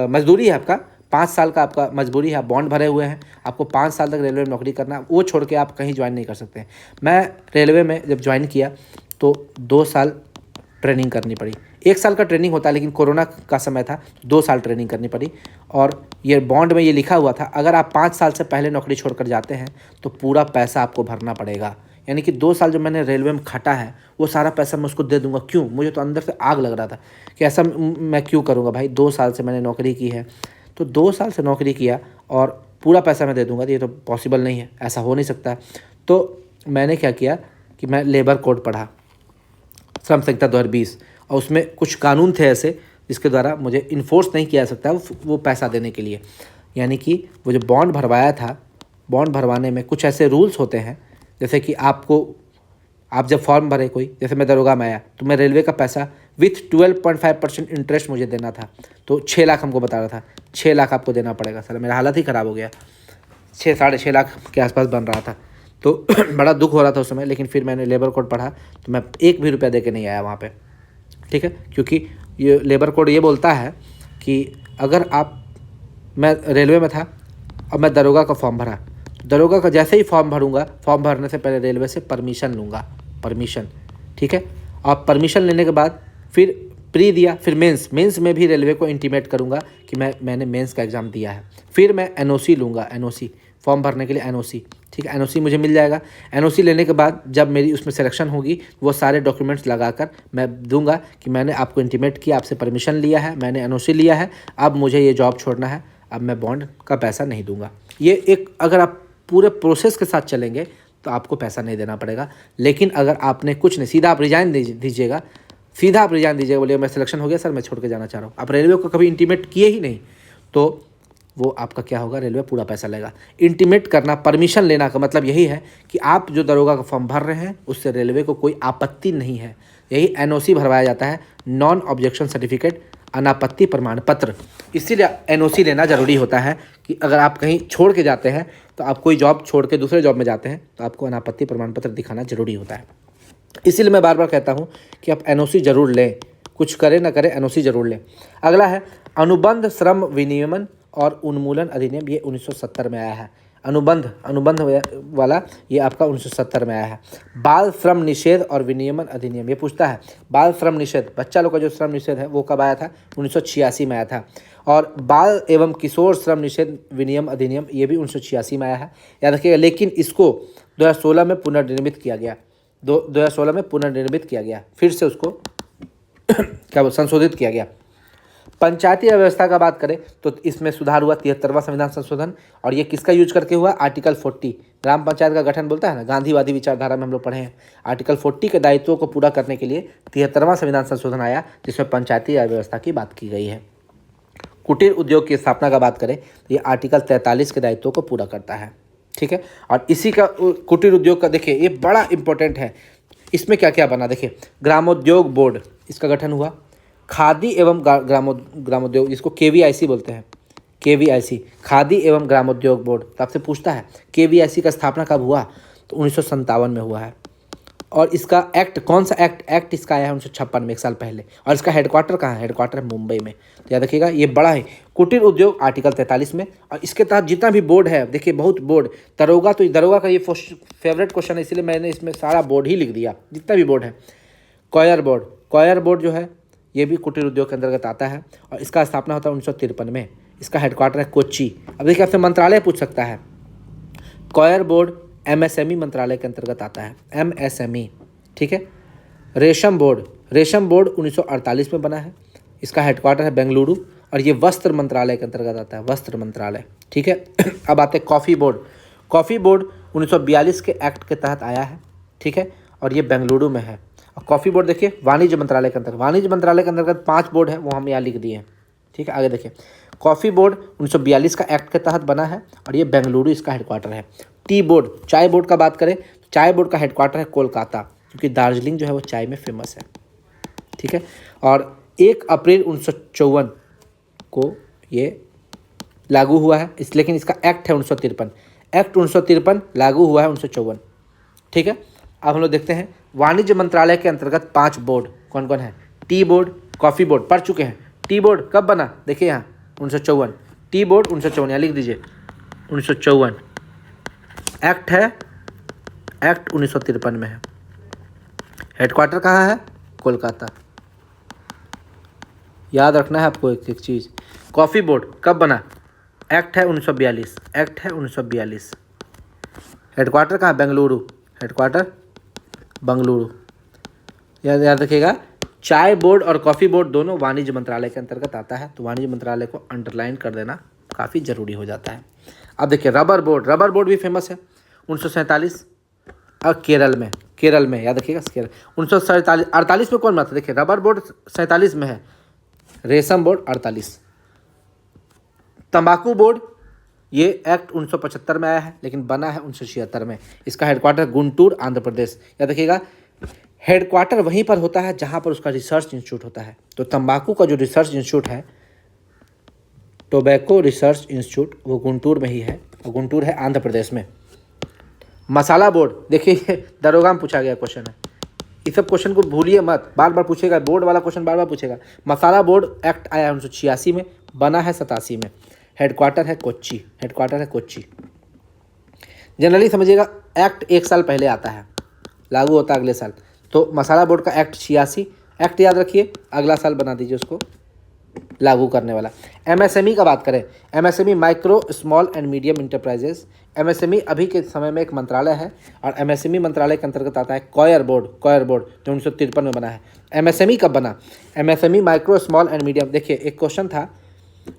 मजदूरी है, आपका 5 साल का आपका मजबूरी है, आप बॉन्ड भरे हुए हैं, आपको 5 साल तक रेलवे में नौकरी करना, वो छोड़ के आप कहीं ज्वाइन नहीं कर सकते हैं। मैं रेलवे में जब ज्वाइन किया तो 2 साल ट्रेनिंग करनी पड़ी। 1 साल का ट्रेनिंग होता है, लेकिन कोरोना का समय था, 2 साल ट्रेनिंग करनी पड़ी। और ये बॉन्ड में ये लिखा हुआ था, अगर आप 5 साल से पहले नौकरी छोड़कर जाते हैं तो पूरा पैसा आपको भरना पड़ेगा। यानी कि 2 साल जो मैंने रेलवे में खटा है वो सारा पैसा मैं उसको दे दूंगा। क्यों? मुझे तो अंदर से आग लग रहा था कि ऐसा मैं क्यों करूँगा भाई, 2 साल से मैंने नौकरी की है। तो 2 साल से नौकरी किया और पूरा पैसा मैं दे दूंगा, तो ये तो पॉसिबल नहीं है, ऐसा हो नहीं सकता। तो मैंने क्या किया कि मैं लेबर कोड पढ़ा, श्रम संहिता 2020, और उसमें कुछ कानून थे ऐसे जिसके द्वारा मुझे इन्फोर्स नहीं किया जा सकता वो पैसा देने के लिए। यानी कि वो जो बॉन्ड भरवाया था, बॉन्ड भरवाने में कुछ ऐसे रूल्स होते हैं, जैसे कि आप जब फॉर्म भरे कोई, जैसे मैं दरोगा में आया तो मैं रेलवे का पैसा विथ 12.5% इंटरेस्ट मुझे देना था, तो 6 लाख हमको बता रहा था, 6 लाख आपको देना पड़ेगा। सर मेरा हालत ही ख़राब हो गया, 6-6.5 लाख के आसपास बन रहा था, तो बड़ा दुख हो रहा था उस समय। लेकिन फिर मैंने लेबर कोड पढ़ा तो मैं 1 भी रुपया दे के नहीं आया वहाँ पे, ठीक है, क्योंकि ये लेबर कोड ये बोलता है कि अगर मैं रेलवे में था और मैं दरोगा का फॉर्म भरा, दरोगा का जैसे ही फॉर्म भरूंगा, फॉर्म भरने से पहले रेलवे से परमिशन लूँगा, परमिशन, ठीक है। और परमिशन लेने के बाद फिर प्री दिया, फिर मेंस में भी रेलवे को इंटीमेट करूँगा कि मैंने मेंस का एग्ज़ाम दिया है। फिर मैं एनओसी लूँगा, एनओसी फॉर्म भरने के लिए एनओसी, ठीक है, एनओसी मुझे मिल जाएगा। एनओसी लेने के बाद जब मेरी उसमें सिलेक्शन होगी, वो सारे डॉक्यूमेंट्स लगाकर मैं दूंगा कि मैंने आपको इंटीमेट किया, आपसे परमिशन लिया है, मैंने एनओसी लिया है, अब मुझे ये जॉब छोड़ना है, अब मैं बॉन्ड का पैसा नहीं दूंगा। ये एक, अगर आप पूरे प्रोसेस के साथ चलेंगे तो आपको पैसा नहीं देना पड़ेगा। लेकिन अगर आपने कुछ नहीं, सीधा आप रिजाइन दीजिएगा, सीधा आप रिजाइन दीजिएगा, बोलिए मैं सिलेक्शन हो गया सर, मैं छोड़ के जाना चाह रहा हूँ, आप रेलवे को कभी इंटीमेट किए ही नहीं, तो वो आपका क्या होगा, रेलवे पूरा पैसा लेगा। इंटीमेट करना, परमिशन लेना का मतलब यही है कि आप जो दरोगा का फॉर्म भर रहे हैं उससे रेलवे को कोई आपत्ति नहीं है। यही एनओसी भरवाया जाता है, नॉन ऑब्जेक्शन सर्टिफिकेट, अनापत्ति प्रमाण पत्र। इसीलिए एनओसी लेना ज़रूरी होता है कि अगर आप कहीं छोड़ के जाते हैं, तो आप कोई जॉब छोड़ के दूसरे जॉब में जाते हैं, तो आपको अनापत्ति प्रमाण पत्र दिखाना जरूरी होता है। इसीलिए मैं बार बार कहता हूँ कि आप एनओसी ज़रूर लें, कुछ करें ना करें, एनओसी ज़रूर लें। अगला है अनुबंध श्रम विनियमन और उन्मूलन अधिनियम, ये 1970 में आया है। अनुबंध वाला ये आपका 1970 में आया है। बाल श्रम निषेध और विनियमन अधिनियम, ये पूछता है बाल श्रम निषेध, बच्चा लोग का जो श्रम निषेध है वो कब आया था, 1986 में आया था। और बाल एवं किशोर श्रम निषेध विनियम अधिनियम, ये भी 1986 में आया है, याद रखिएगा। लेकिन इसको 2016 में पुनर्निर्मित किया गया, 2016 में पुनर्निर्मित किया गया, फिर से उसको क्या संशोधित किया गया। पंचायती व्यवस्था का बात करें तो इसमें सुधार हुआ, 73वां संविधान संशोधन, और ये किसका यूज करके हुआ, आर्टिकल 40, ग्राम पंचायत का गठन बोलता है ना, गांधीवादी विचारधारा में हम लोग पढ़े हैं। आर्टिकल 40 के दायित्वों को पूरा करने के लिए 73वां संविधान संशोधन आया, जिसमें पंचायती व्यवस्था की बात की गई है। कुटीर उद्योग की स्थापना का बात करें तो ये आर्टिकल 43 के दायित्वों को पूरा करता है, ठीक है। और इसी का कुटीर उद्योग का देखिए, ये बड़ा इंपॉर्टेंट है। इसमें क्या क्या बना, देखिए ग्रामोद्योग बोर्ड, इसका गठन हुआ। खादी एवं ग्रामोद्योग, जिसको केवीआईसी बोलते हैं, केवीआईसी, खादी एवं ग्रामोद्योग बोर्ड। तो आपसे पूछता है केवीआईसी का स्थापना कब हुआ, तो 1957 में हुआ है। और इसका एक्ट, कौन सा एक्ट इसका आया है 1956 में, 1 साल पहले। और इसका हेडक्वार्टर कहाँ है, हेडक्वार्टर है मुंबई में। तो याद रखिएगा, ये बड़ा है। कुटीर उद्योग आर्टिकल 43 में। और इसके तहत जितना भी बोर्ड है, देखिए बहुत बोर्ड, दरोगा, तो दरोगा का ये फेवरेट क्वेश्चन है, इसलिए मैंने इसमें सारा बोर्ड ही लिख दिया, जितना भी बोर्ड है। कॉयर बोर्ड जो है ये भी कुटीर उद्योग के अंतर्गत आता है, और इसका स्थापना होता है 1953 में। इसका हेडक्वार्टर है कोच्चि। अब देखिए आपसे मंत्रालय पूछ सकता है, कॉयर बोर्ड एमएसएमई मंत्रालय के अंतर्गत आता है, एमएसएमई, ठीक है। रेशम बोर्ड 1948 में बना है, इसका हेडक्वार्टर है बेंगलुरु, और ये वस्त्र मंत्रालय के अंतर्गत आता है, वस्त्र मंत्रालय, ठीक है। अब आते हैं कॉफ़ी बोर्ड 1942 के एक्ट के तहत आया है, ठीक है, और ये बेंगलुरु में है। और कॉफ़ी बोर्ड देखिए वाणिज्य मंत्रालय के अंतर्गत 5 बोर्ड है, वो हम यहाँ लिख दिए हैं, ठीक है। आगे देखिए, कॉफ़ी बोर्ड 1942 का एक्ट के तहत बना है, और ये बेंगलुरु इसका हेडक्वार्टर है। टी बोर्ड, चाय बोर्ड का बात करें तो चाय बोर्ड का हेडक्वार्टर है कोलकाता, क्योंकि दार्जिलिंग जो है वो चाय में फेमस है, ठीक है। और 1 अप्रैल 1954 को ये लागू हुआ है, लेकिन इसका एक्ट है 1953, एक्ट 1953 लागू हुआ है 1954, ठीक है। अब हम लोग देखते हैं वाणिज्य मंत्रालय के अंतर्गत 5 बोर्ड कौन कौन है। टी बोर्ड, कॉफ़ी बोर्ड पढ़ चुके हैं। टी बोर्ड कब बना, देखिए यहाँ 1954, टी बोर्ड 1954, यहाँ लिख दीजिए 1954। एक्ट है, एक्ट 1953 में है। हेडक्वार्टर कहाँ है, कोलकाता। याद रखना है आपको एक चीज़। कॉफ़ी बोर्ड कब बना, एक्ट है 1942, एक्ट है 1942। हेडक्वार्टर कहाँ, बेंगलुरु, हेडक्वार्टर बेंगलुरु। याद रखिएगा, चाय बोर्ड और कॉफ़ी बोर्ड दोनों वाणिज्य मंत्रालय के अंतर्गत आता है, तो वाणिज्य मंत्रालय को अंडरलाइन कर देना, काफ़ी ज़रूरी हो जाता है। अब देखिए रबर बोर्ड भी फेमस है 1947 और केरल में याद रखिएगा केरल 1948 में कौन बना था? देखिए रबर बोर्ड 47 में है, रेशम बोर्ड 48। तंबाकू बोर्ड ये एक्ट 1975 में आया है लेकिन बना है 1976 में। इसका हेडक्वार्टर गुंटूर आंध्र प्रदेश। याद रखिएगा हेडक्वार्टर वहीं पर होता है जहाँ पर उसका रिसर्च इंस्टीट्यूट होता है। तो तंबाकू का जो रिसर्च इंस्टीट्यूट है टोबैको रिसर्च इंस्टीट्यूट वो गुंटूर में ही है और गुंटूर है आंध्र प्रदेश में। मसाला बोर्ड देखिए दरोगा में पूछा गया क्वेश्चन है, इस सब क्वेश्चन को भूलिए मत, बार बार पूछेगा, बोर्ड वाला क्वेश्चन बार बार पूछेगा। मसाला बोर्ड एक्ट आया 1986 में, बना है 87 में। हेडक्वार्टर है कोच्चि। जनरली समझिएगा एक्ट 1 साल पहले आता है, लागू होता है अगले साल। तो मसाला बोर्ड का एक्ट 86 एक्ट याद रखिए, अगला साल बना दीजिए उसको लागू करने वाला। एमएसएमई का बात करें, MSME micro small and medium enterprises. MSME अभी के समय में एक मंत्रालय है और एमएसएमई मंत्रालय के अंतर्गत आता है कॉयर बोर्ड जो 1953 में बना है। एमएसएमई कब बना? MSME micro small and medium. देखिए एक क्वेश्चन था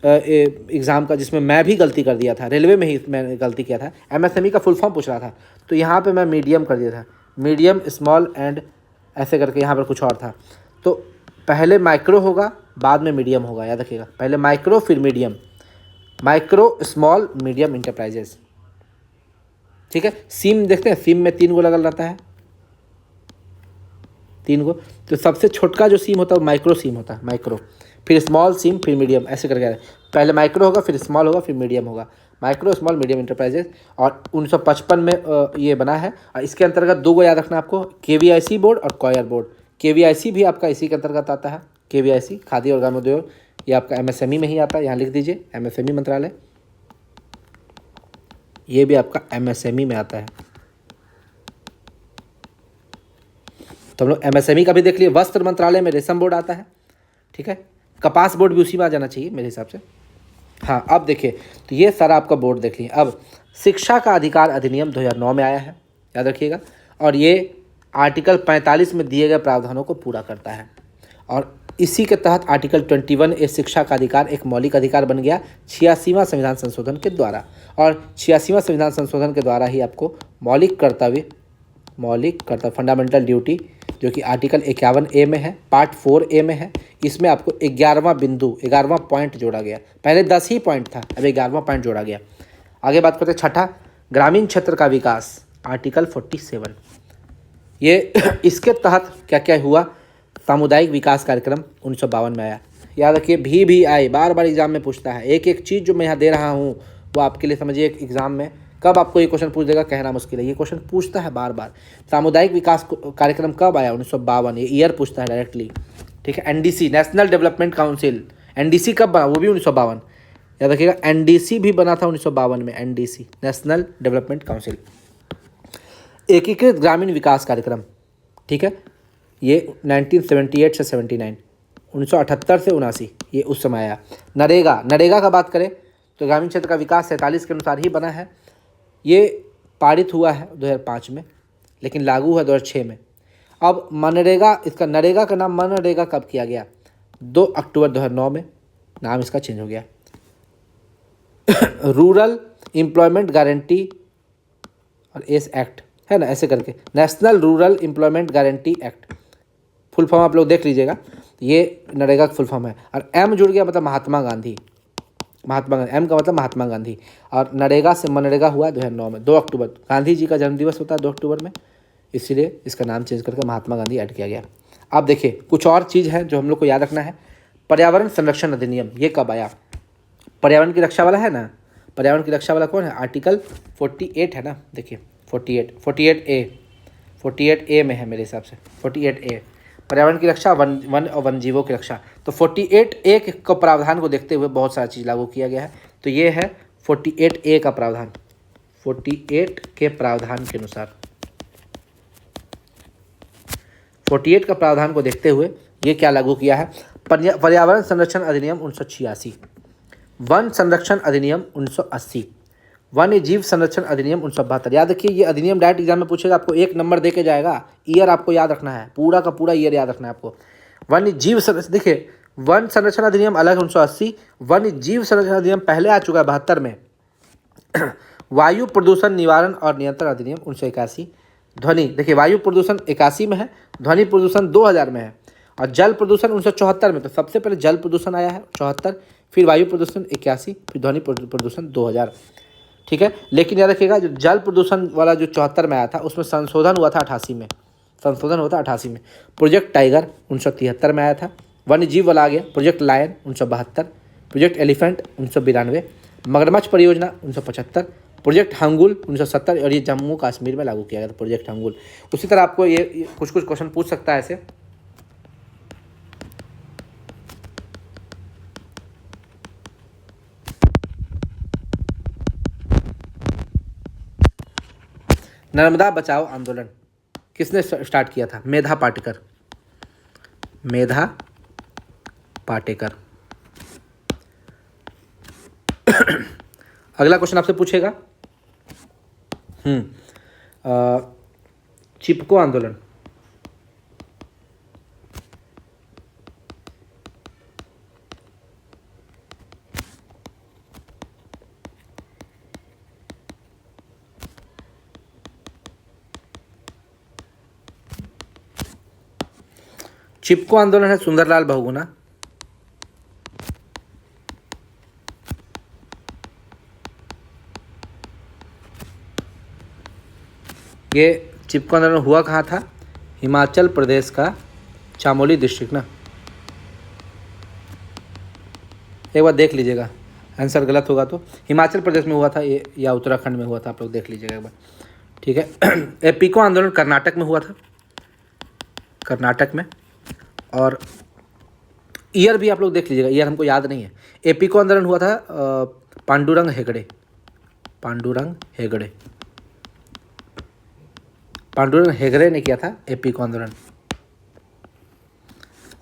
एग्ज़ाम का जिसमें मैं भी गलती कर दिया था, रेलवे में ही मैंने गलती किया था, एमएसएमई का फुल फॉर्म पूछ रहा था तो यहाँ पे मैं मीडियम कर दिया था, मीडियम स्मॉल एंड ऐसे करके, यहाँ पर कुछ और था। तो पहले माइक्रो होगा बाद में मीडियम होगा, याद रखिएगा, पहले माइक्रो फिर medium, micro small medium enterprises. ठीक है, सिम देखते हैं, सिम में 3 गो लगल रहता है, 3 गो। तो सबसे छोटका जो सिम होता है वो माइक्रो सिम होता है, माइक्रो, फिर स्मॉल सिम फिर मीडियम, ऐसे करके पहले माइक्रो होगा फिर स्मॉल होगा फिर मीडियम होगा, माइक्रो स्मॉल मीडियम इंटरप्राइजेस। और 1955 में ये बना है और इसके अंतर्गत 2 गो याद रखना आपको, केवीआईसी बोर्ड और कॉयर बोर्ड। केवीआईसी भी आपका इसी के अंतर्गत आता है, केवीआईसी खादी और ग्रामोद्योग, ये आपका एमएसएमई में ही आता है, यहाँ लिख दीजिए एमएसएमई मंत्रालय, ये भी आपका एमएसएमई में आता है। तो हम लोग एमएसएमई का भी देख लिए। वस्त्र मंत्रालय में रेशम बोर्ड आता है, ठीक है, कपास बोर्ड भी उसी में आ जाना चाहिए मेरे हिसाब से। हाँ अब देखिए, तो ये सारा आपका बोर्ड देख लीजिए। अब शिक्षा का अधिकार अधिनियम 2009 में आया है, याद रखिएगा, और ये आर्टिकल 45 में दिए गए प्रावधानों को पूरा करता है और इसी के तहत आर्टिकल 21A शिक्षा का अधिकार एक मौलिक अधिकार बन गया 86वां संविधान संशोधन के द्वारा। और 86वां संविधान संशोधन के द्वारा ही आपको मौलिक कर्तव्य फंडामेंटल ड्यूटी जो कि आर्टिकल 51A में है, पार्ट 4A में है, इसमें आपको 11वां पॉइंट जोड़ा गया। पहले 10 ही पॉइंट था, अब 11वां पॉइंट जोड़ा गया। आगे बात करते हैं छठा, ग्रामीण क्षेत्र का विकास, आर्टिकल 47। ये इसके तहत क्या क्या हुआ? सामुदायिक विकास कार्यक्रम 1952 में आया। याद रखिए VVI बार बार एग्जाम में पूछता है, एक एक चीज़ जो मैं यहाँ दे रहा हूँ वो आपके लिए समझिए एक एग्जाम में कब आपको ये क्वेश्चन पूछ देगा कहना मुश्किल है, ये क्वेश्चन पूछता है बार बार। सामुदायिक विकास कार्यक्रम कब आया? 1952, ये ईयर पूछता है डायरेक्टली, ठीक है। NDC national development council, NDC कब बना? वो भी 1952, याद रखिएगा NDC भी बना था 1952 में, NDC नेशनल डेवलपमेंट काउंसिल। एकीकृत ग्रामीण विकास कार्यक्रम, ठीक है, ये 1978 से 79, 1978 से 79, ये उस समय आया। नरेगा का बात करें तो ग्रामीण क्षेत्र का विकास 47 के अनुसार ही बना है। ये पारित हुआ है 2005 में लेकिन लागू हुआ 2006 में। अब मनरेगा, इसका नरेगा का नाम मनरेगा कब किया गया? 2 अक्टूबर 2009 में नाम इसका चेंज हो गया। रूरल एम्प्लॉयमेंट गारंटी और एस एक्ट है ना, ऐसे करके national rural employment guarantee act, full form आप लोग देख लीजिएगा, ये नरेगा का फुल फॉर्म है। और एम जुड़ गया मतलब महात्मा गांधी, एम का मतलब महात्मा गांधी। और नरेगा से मनरेगा हुआ 2009 में, 2 अक्टूबर, गांधी जी का जन्मदिवस होता है 2 अक्टूबर में, इसलिए इसका नाम चेंज करके महात्मा गांधी ऐड किया गया। अब देखिए कुछ और चीज़ है जो हम लोग को याद रखना है। पर्यावरण संरक्षण अधिनियम ये कब आया? पर्यावरण की रक्षा वाला है ना, पर्यावरण की रक्षा वाला कौन है? आर्टिकल 48 है ना, देखिए 48A में है मेरे हिसाब से, 48A पर्यावरण की रक्षा, वन और वन जीवों की रक्षा। तो 48A के प्रावधान को देखते हुए बहुत सारी चीज़ लागू किया गया है। तो ये है 48A का प्रावधान, 48 के प्रावधान के अनुसार, 48 का प्रावधान को देखते हुए ये क्या लागू किया है? पर्यावरण संरक्षण अधिनियम 1986, वन संरक्षण अधिनियम 1980, वन्य जीव संरक्षण अधिनियम 1972। याद रखिए ये अधिनियम डायरेक्ट एग्जाम में पूछेगा, आपको 1 नंबर दे के जाएगा, ईयर आपको याद रखना है, पूरा का पूरा ईयर याद रखना है आपको। वन्य जीव संरक्षण, देखिए वन संरक्षण अधिनियम अलग 1980, वन्य जीव संरक्षण अधिनियम पहले आ चुका है 72 में। वायु प्रदूषण निवारण और नियंत्रण अधिनियम 1981। ध्वनि, देखिए वायु प्रदूषण 81 में है, ध्वनि प्रदूषण 2000 में है, और जल प्रदूषण 1974 में। तो सबसे पहले जल प्रदूषण आया है 74, फिर वायु प्रदूषण 81, फिर ध्वनि प्रदूषण 2000। ठीक है, लेकिन याद रखिएगा जो जल प्रदूषण वाला जो 74 में आया था उसमें संशोधन हुआ था 88 में, संशोधन हुआ था 88 में। प्रोजेक्ट टाइगर 1973 में आया था। वन्य जीव वाला आ गया प्रोजेक्ट लायन 1972, प्रोजेक्ट एलिफेंट 1992, मगरमच्छ परियोजना 1975, प्रोजेक्ट हंगुल 1970, और ये जम्मू कश्मीर में लागू किया गया था प्रोजेक्ट हंगुल। उसी तरह आपको ये कुछ क्वेश्चन पूछ सकता है ऐसे। नर्मदा बचाओ आंदोलन किसने स्टार्ट किया था? मेधा पाटेकर, मेधा पाटेकर। अगला क्वेश्चन आपसे पूछेगा चिपको आंदोलन। चिपको आंदोलन है सुंदरलाल बहुगुणा। ये चिपको आंदोलन हुआ कहाँ था? हिमाचल प्रदेश का चामोली डिस्ट्रिक्ट ना। एक बार देख लीजिएगा, आंसर गलत होगा तो हिमाचल प्रदेश में हुआ था ये, या उत्तराखंड में हुआ था, आप लोग देख लीजिएगा एक बार। ठीक है। एपीको आंदोलन कर्नाटक में हुआ था, कर्नाटक में। और ईयर भी आप लोग देख लीजिएगा, ईयर हमको याद नहीं है। एपीको आंदोलन हुआ था पांडुरंग हेगड़े, पांडुरंग हेगड़े, पांडुरंग हेगड़े ने किया था एपीको आंदोलन।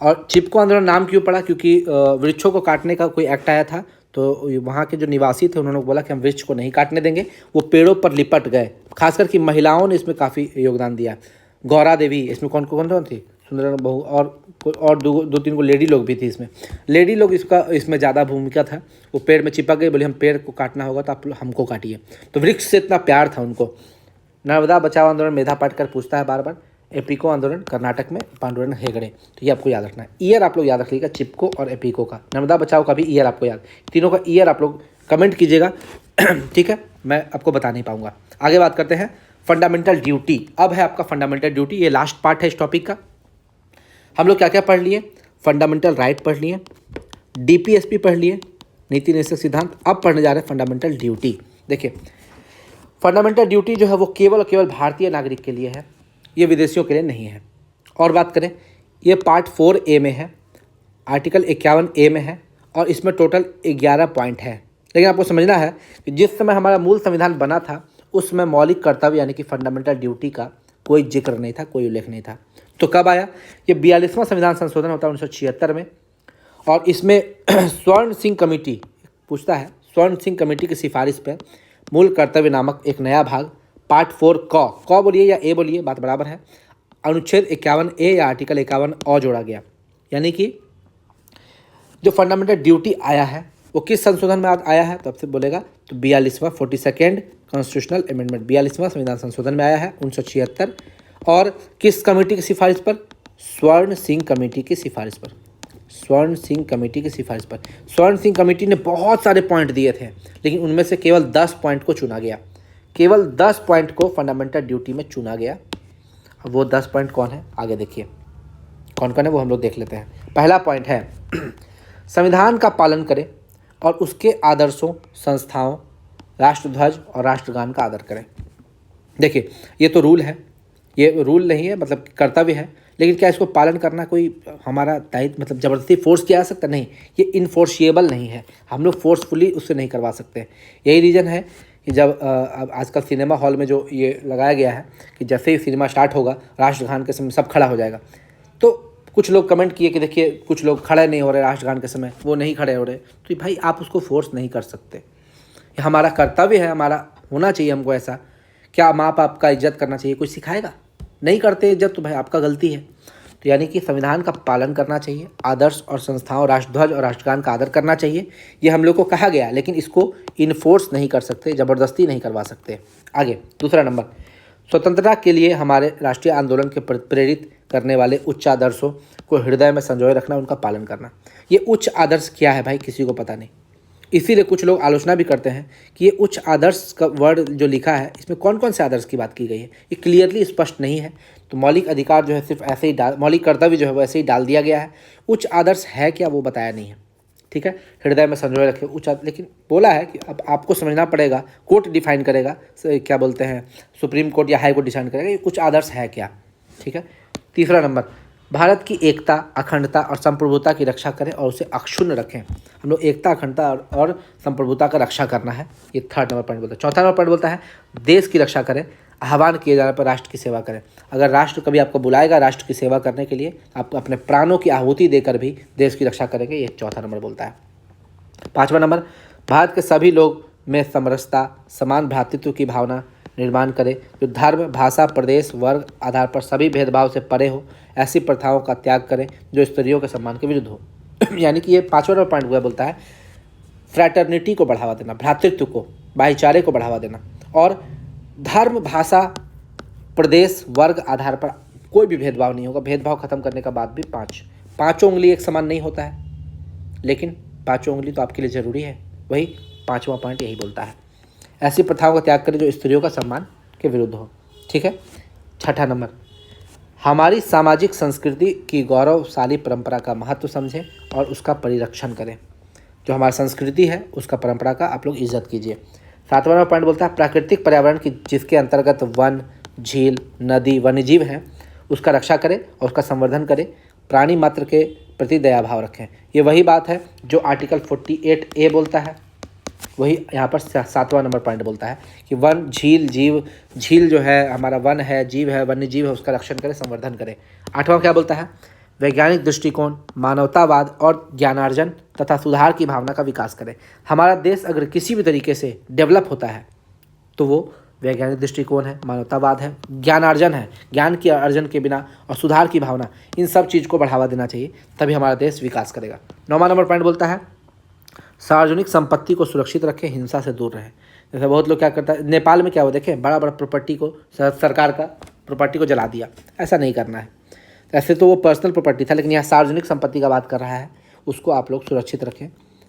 और चिपको आंदोलन नाम क्यों पड़ा? क्योंकि वृक्षों को काटने का कोई एक्ट आया था, तो वहाँ के जो निवासी थे उन्होंने बोला कि हम वृक्ष को नहीं काटने देंगे, वो पेड़ों पर लिपट गए। खासकर कि महिलाओं ने इसमें काफ़ी योगदान दिया। गौरा देवी, इसमें कौन कौन थी? सुंदर बहु, और दो तीन को लेडी लोग भी थी इसमें। लेडी लोग इसमें ज़्यादा भूमिका था। वो पेड़ में चिपक गए, बोले हम पेड़ को काटना होगा तो आप हमको काटिए। तो वृक्ष से इतना प्यार था उनको। नर्मदा बचाओ आंदोलन मेधा पाटकर पूछता है बार बार। एपीको आंदोलन कर्नाटक में पांडुरंग हेगड़े। तो ये आपको याद रखना है। ईयर आप लोग याद रखिएगा चिपको और एपीको का। नर्मदा बचाओ का भी ईयर आपको याद, तीनों का ईयर आप लोग कमेंट कीजिएगा। ठीक है, मैं आपको बता नहीं पाऊंगा। आगे बात करते हैं फंडामेंटल ड्यूटी। अब है आपका फंडामेंटल ड्यूटी, ये लास्ट पार्ट है इस टॉपिक का। हम लोग क्या क्या पढ़ लिए? फंडामेंटल राइट पढ़ लिए, डीपीएसपी पढ़ लिए, नीति निषेध सिद्धांत। अब पढ़ने जा रहे हैं फंडामेंटल ड्यूटी। देखिए फंडामेंटल ड्यूटी जो है वो केवल और केवल भारतीय नागरिक के लिए है, ये विदेशियों के लिए नहीं है। और बात करें, ये पार्ट 4A में है, आर्टिकल 51A में है, और इसमें टोटल 11 पॉइंट है। लेकिन आपको समझना है कि जिस समय हमारा मूल संविधान बना था उस समय मौलिक कर्तव्य यानी कि फंडामेंटल ड्यूटी का कोई जिक्र नहीं था, कोई उल्लेख नहीं था। तो कब आया? ये 42वां संविधान संशोधन होता है 1976 में, और इसमें स्वर्ण सिंह कमेटी पूछता है, स्वर्ण सिंह कमेटी की सिफारिश पर मूल कर्तव्य नामक एक नया भाग पार्ट 4 क बोलिए या ए बोलिए, बात बराबर है, अनुच्छेद 51A या आर्टिकल 51 जोड़ा गया। यानी कि जो फंडामेंटल ड्यूटी आया है वो किस संशोधन में आया है? तो आपसे बोलेगा तो 42वां 42nd कॉन्स्टिट्यूशनल अमेंडमेंट, 42वां संविधान संशोधन में आया है 1976। और किस कमेटी की सिफारिश पर? स्वर्ण सिंह कमेटी की सिफारिश पर, स्वर्ण सिंह कमेटी की सिफारिश पर। स्वर्ण सिंह कमेटी ने बहुत सारे पॉइंट दिए थे, लेकिन उनमें से केवल 10 पॉइंट को चुना गया, केवल 10 पॉइंट को फंडामेंटल ड्यूटी में चुना गया। अब वो 10 पॉइंट कौन है आगे देखिए, कौन कौन है वो हम लोग देख लेते हैं। पहला पॉइंट है संविधान का पालन करें और उसके आदर्शों, संस्थाओं, राष्ट्रध्वज और राष्ट्रगान का आदर करें। देखिए ये तो रूल है, ये रूल नहीं है, मतलब कर्तव्य है, लेकिन क्या इसको पालन करना कोई हमारा दायित्व, मतलब ज़बरदस्ती फोर्स किया जा सकता? नहीं, ये इनफोर्सिएबल नहीं है, हम लोग फोर्सफुली उससे नहीं करवा सकते। यही रीज़न है कि जब आजकल सिनेमा हॉल में जो ये लगाया गया है कि जैसे ही सिनेमा स्टार्ट होगा राष्ट्रगान के समय सब खड़ा हो जाएगा। तो कुछ लोग कमेंट किए कि देखिए कुछ लोग खड़े नहीं हो रहे राष्ट्रगान के समय, वो नहीं खड़े हो रहे, तो भाई आप उसको फोर्स नहीं कर सकते। ये हमारा कर्तव्य है, हमारा होना चाहिए हमको ऐसा। क्या माँ बाप का इज्जत करना चाहिए, कोई सिखाएगा? नहीं करते इज्जत तो भाई आपका गलती है। तो यानी कि संविधान का पालन करना चाहिए, आदर्श और संस्थाओं, राष्ट्रध्वज और राष्ट्रगान का आदर करना चाहिए। ये हम लोग को कहा गया, लेकिन इसको इन्फोर्स नहीं कर सकते, ज़बरदस्ती नहीं करवा सकते। आगे दूसरा नंबर, स्वतंत्रता के लिए हमारे राष्ट्रीय आंदोलन के प्रेरित करने वाले उच्च आदर्शों को हृदय में संजोए रखना, उनका पालन करना। ये उच्च आदर्श क्या है भाई, किसी को पता नहीं। इसीलिए कुछ लोग आलोचना भी करते हैं कि ये उच्च आदर्श का वर्ड जो लिखा है, इसमें कौन कौन से आदर्श की बात की गई है, ये क्लियरली स्पष्ट नहीं है। तो मौलिक अधिकार जो है सिर्फ ऐसे ही मौलिक कर्तव्य जो है वो ऐसे ही डाल दिया गया है। उच्च आदर्श है क्या वो बताया नहीं है, ठीक है। हृदय में संजोए रखे उच्च, लेकिन बोला है कि अब आपको समझना पड़ेगा, कोर्ट डिफाइन करेगा, क्या बोलते हैं, सुप्रीम कोर्ट या हाई कोर्ट डिसाइड करेगा ये उच्च आदर्श है क्या, ठीक है। तीसरा नंबर, भारत की एकता, अखंडता और संप्रभुता की रक्षा करें और उसे अक्षुण्ण रखें। हम लोग एकता, अखंडता और संप्रभुता का रक्षा करना है, ये थर्ड नंबर पॉइंट बोलता है। चौथा नंबर पॉइंट बोलता है देश की रक्षा करें, आह्वान किए जाने पर राष्ट्र की सेवा करें। अगर राष्ट्र कभी आपको बुलाएगा राष्ट्र की सेवा करने के लिए, आप अपने प्राणों की आहुति देकर भी देश की रक्षा करेंगे, ये चौथा नंबर बोलता है। पाँचवा नंबर, भारत के सभी लोग में समरसता, समान भ्रातृत्व की भावना निर्माण करें, जो धर्म, भाषा, प्रदेश, वर्ग आधार पर सभी भेदभाव से परे हो। ऐसी प्रथाओं का त्याग करें जो स्त्रियों के सम्मान के विरुद्ध हो। यानी कि ये पाँचवा नंबर पॉइंट हुआ, बोलता है फ्रैटर्निटी को बढ़ावा देना, भ्रातृत्व को, भाईचारे को बढ़ावा देना, और धर्म, भाषा, प्रदेश, वर्ग आधार पर कोई भी भेदभाव नहीं होगा। भेदभाव खत्म करने का बाद भी पाँचों उंगली एक समान नहीं होता है, लेकिन पाँचों उंगली तो आपके लिए ज़रूरी है। वही पाँचवा पॉइंट यही बोलता है, ऐसी प्रथाओं का त्याग करें जो स्त्रियों का सम्मान के विरुद्ध हो, ठीक है। छठा नंबर, हमारी सामाजिक संस्कृति की गौरवशाली परंपरा का महत्व समझें और उसका परिरक्षण करें। जो हमारी संस्कृति है उसका, परंपरा का आप लोग इज्जत कीजिए। सातवां नंबर पॉइंट बोलता है प्राकृतिक पर्यावरण की, जिसके अंतर्गत वन, झील, नदी, वन्यजीव हैं, उसका रक्षा करें और उसका संवर्धन करें। प्राणी मात्र के प्रति दया भाव रखें। ये वही बात है जो आर्टिकल 48A बोलता है, वही यहाँ पर सातवां नंबर पॉइंट बोलता है कि वन, झील, जीव, झील जो है हमारा वन है, जीव है, वन्य जीव है, उसका रक्षण करें, संवर्धन करें। आठवां क्या बोलता है, वैज्ञानिक दृष्टिकोण, मानवतावाद और ज्ञानार्जन तथा सुधार की भावना का विकास करें। हमारा देश अगर किसी भी तरीके से डेवलप होता है तो वो वैज्ञानिक दृष्टिकोण है, मानवतावाद है, ज्ञानार्जन है, ज्ञान के अर्जन के बिना, और सुधार की भावना, इन सब चीज़ को बढ़ावा देना चाहिए, तभी हमारा देश विकास करेगा। नौवां नंबर पॉइंट बोलता है सार्वजनिक संपत्ति को सुरक्षित रखें, हिंसा से दूर रहें। जैसे बहुत लोग क्या करता है, नेपाल में क्या हुआ देखें, बड़ा बड़ा प्रॉपर्टी को, सरकार का प्रॉपर्टी को जला दिया, ऐसा नहीं करना है। ऐसे तो वो पर्सनल प्रॉपर्टी था, लेकिन यहाँ सार्वजनिक संपत्ति का बात कर रहा है, उसको आप लोग सुरक्षित रखें,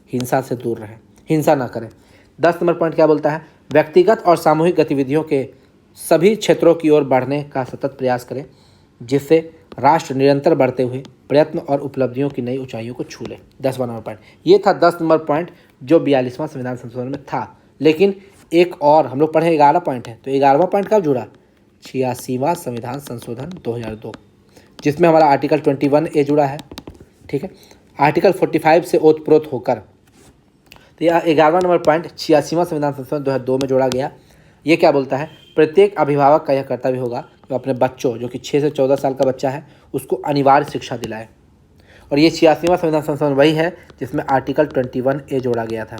हिंसा से दूर रहें, हिंसा ना करें। 10 नंबर पॉइंट क्या बोलता है, व्यक्तिगत और सामूहिक गतिविधियों के सभी क्षेत्रों की ओर बढ़ने का सतत प्रयास करें, जिससे राष्ट्र निरंतर बढ़ते हुए प्रयत्न और उपलब्धियों की नई ऊंचाइयों को छू ले। 10वां नंबर पॉइंट ये था, 10 नंबर पॉइंट जो 42वां संविधान संशोधन में था। लेकिन एक और हम लोग पढ़े 11 पॉइंट है, तो 11वां पॉइंट कब जुड़ा, 86वां संविधान संशोधन 2002, जिसमें हमारा आर्टिकल 21A जुड़ा है, ठीक है। आर्टिकल 45 से ओतप्रोत होकर, तो यह 11वां नंबर पॉइंट 86वां संविधान संशोधन 2002 में जोड़ा गया। ये क्या बोलता है, प्रत्येक अभिभावक का यह कर्तव्य होगा जो अपने बच्चों, जो कि 6 से 14 साल का बच्चा है, उसको अनिवार्य शिक्षा दिलाए। और ये 86वां संविधान संशोधन वही है जिसमें आर्टिकल 21A जोड़ा गया था।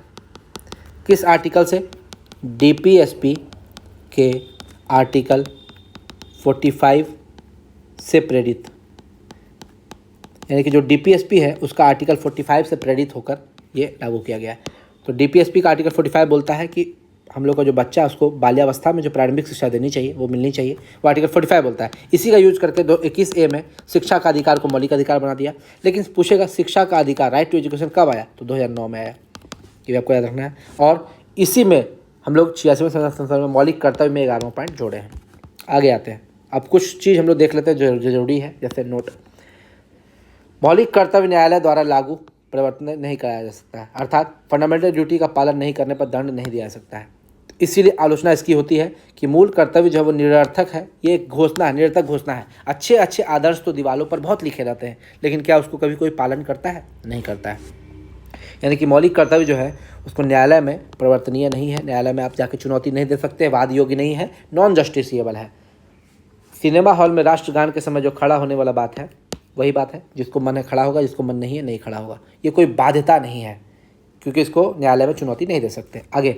किस आर्टिकल से, DPSP के आर्टिकल 45 से प्रेरित, यानी कि जो DPSP है उसका आर्टिकल 45 से प्रेरित होकर ये लागू किया गया है। तो DPSP का आर्टिकल 45 बोलता है कि हम लोग का जो बच्चा है उसको बाल्यावस्था में जो प्रारंभिक शिक्षा देनी चाहिए वो मिलनी चाहिए, वो आर्टिकल 45 बोलता है। इसी का यूज करके 21A में शिक्षा का अधिकार को मौलिक अधिकार बना दिया। लेकिन पूछेगा शिक्षा का अधिकार, राइट टू एजुकेशन कब आया, तो 2009 में आया, ये आपको याद रखना है। और इसी में हम लोग 86वें संविधान संशोधन में मौलिक कर्तव्य में 11वां पॉइंट जोड़े हैं। आगे आते हैं, अब कुछ चीज़ हम लोग देख लेते हैं जो जरूरी है। जैसे नोट, मौलिक कर्तव्य न्यायालय द्वारा लागू परिवर्तन नहीं कराया जा सकता है, अर्थात फंडामेंटल ड्यूटी का पालन नहीं करने पर दंड नहीं दिया जा सकता है। इसीलिए आलोचना इसकी होती है कि मूल कर्तव्य जो है वो निरर्थक है, ये एक घोषणा है, निरर्थक घोषणा है। अच्छे अच्छे आदर्श तो दीवारों पर बहुत लिखे रहते हैं, लेकिन क्या उसको कभी कोई पालन करता है, नहीं करता है। यानी कि मौलिक कर्तव्य जो है उसको न्यायालय में परिवर्तनीय नहीं है, न्यायालय में आप जाके चुनौती नहीं दे सकते, वाद योग्य नहीं है, नॉन जस्टिसिएबल है। सिनेमा हॉल में राष्ट्रगान के समय जो खड़ा होने वाला बात है वही बात है, जिसको मन है खड़ा होगा, जिसको मन नहीं है नहीं खड़ा होगा। ये कोई बाध्यता नहीं है, क्योंकि इसको न्यायालय में चुनौती नहीं दे सकते। आगे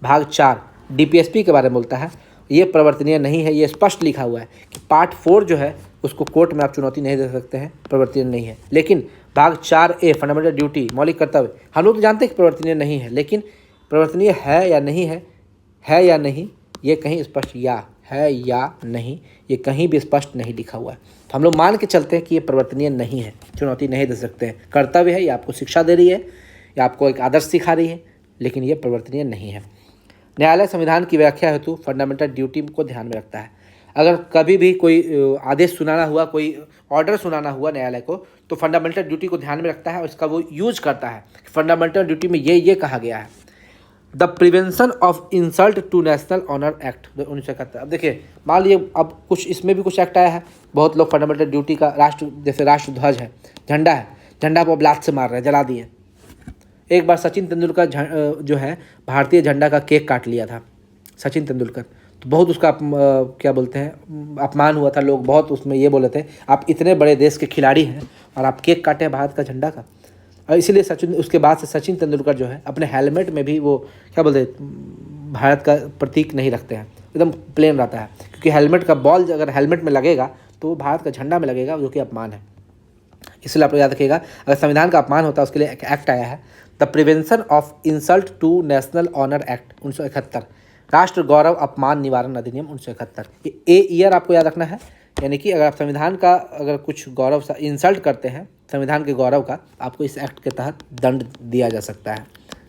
भाग 4 DPSP के बारे में बोलता है, ये परिवर्तनीय नहीं है। ये स्पष्ट लिखा हुआ है कि पार्ट 4 जो है उसको कोर्ट में आप चुनौती नहीं दे सकते हैं, परिवर्तनीय नहीं है। लेकिन भाग 4A फंडामेंटल ड्यूटी मौलिक कर्तव्य, हम लोग तो जानते हैं कि परिवर्तनीय नहीं है, लेकिन परिवर्तनीय है या नहीं है या नहीं, ये कहीं स्पष्ट या है या नहीं, ये कहीं भी स्पष्ट नहीं लिखा हुआ है। तो हम लोग मान के चलते हैं कि ये परिवर्तनीय नहीं है, चुनौती नहीं दे सकते हैं। कर्तव्य है, ये आपको शिक्षा दे रही है या आपको एक आदर्श सिखा रही है, लेकिन ये परिवर्तनीय नहीं है। न्यायालय संविधान की व्याख्या हेतु फंडामेंटल ड्यूटी को ध्यान में रखता है। अगर कभी भी कोई आदेश सुनाना हुआ, कोई ऑर्डर सुनाना हुआ न्यायालय को, तो फंडामेंटल ड्यूटी को ध्यान में रखता है और इसका वो यूज करता है। फंडामेंटल ड्यूटी में ये कहा गया है, the Prevention of Insult to National Honour Act 1971। अब देखिए, मान लीजिए अब कुछ इसमें भी कुछ एक्ट आया है, बहुत लोग फंडामेंटल ड्यूटी का जैसे राष्ट्र ध्वज है, झंडा है, झंडा को ब्लास्ट से मार रहे हैं, जला दिए। एक बार सचिन तेंदुलकर जो है भारतीय झंडा का केक काट लिया था, सचिन तेंदुलकर, तो बहुत उसका क्या बोलते हैं अपमान हुआ था। लोग बहुत उसमें ये बोले थे, आप इतने बड़े देश के खिलाड़ी हैं और आप केक काटे हैं भारत का झंडा का। और इसीलिए उसके बाद से सचिन तेंदुलकर जो है अपने हेलमेट में भी वो क्या बोलते हैं भारत का प्रतीक नहीं रखते हैं, एकदम प्लेन रहता है, क्योंकि हेलमेट का बॉल अगर हेलमेट में लगेगा तो वो भारत का झंडा में लगेगा, जो कि अपमान है। इसलिए आप लोग याद रखिएगा, अगर संविधान का अपमान होता है उसके लिए एक एक्ट आया है, the Prevention of Insult to National Honour Act 1971, राष्ट्र गौरव अपमान निवारण अधिनियम 1971। ये ईयर आपको याद रखना है, यानी कि अगर आप संविधान का अगर कुछ गौरव सा इंसल्ट करते हैं संविधान के गौरव का, आपको इस एक्ट के तहत दंड दिया जा सकता है।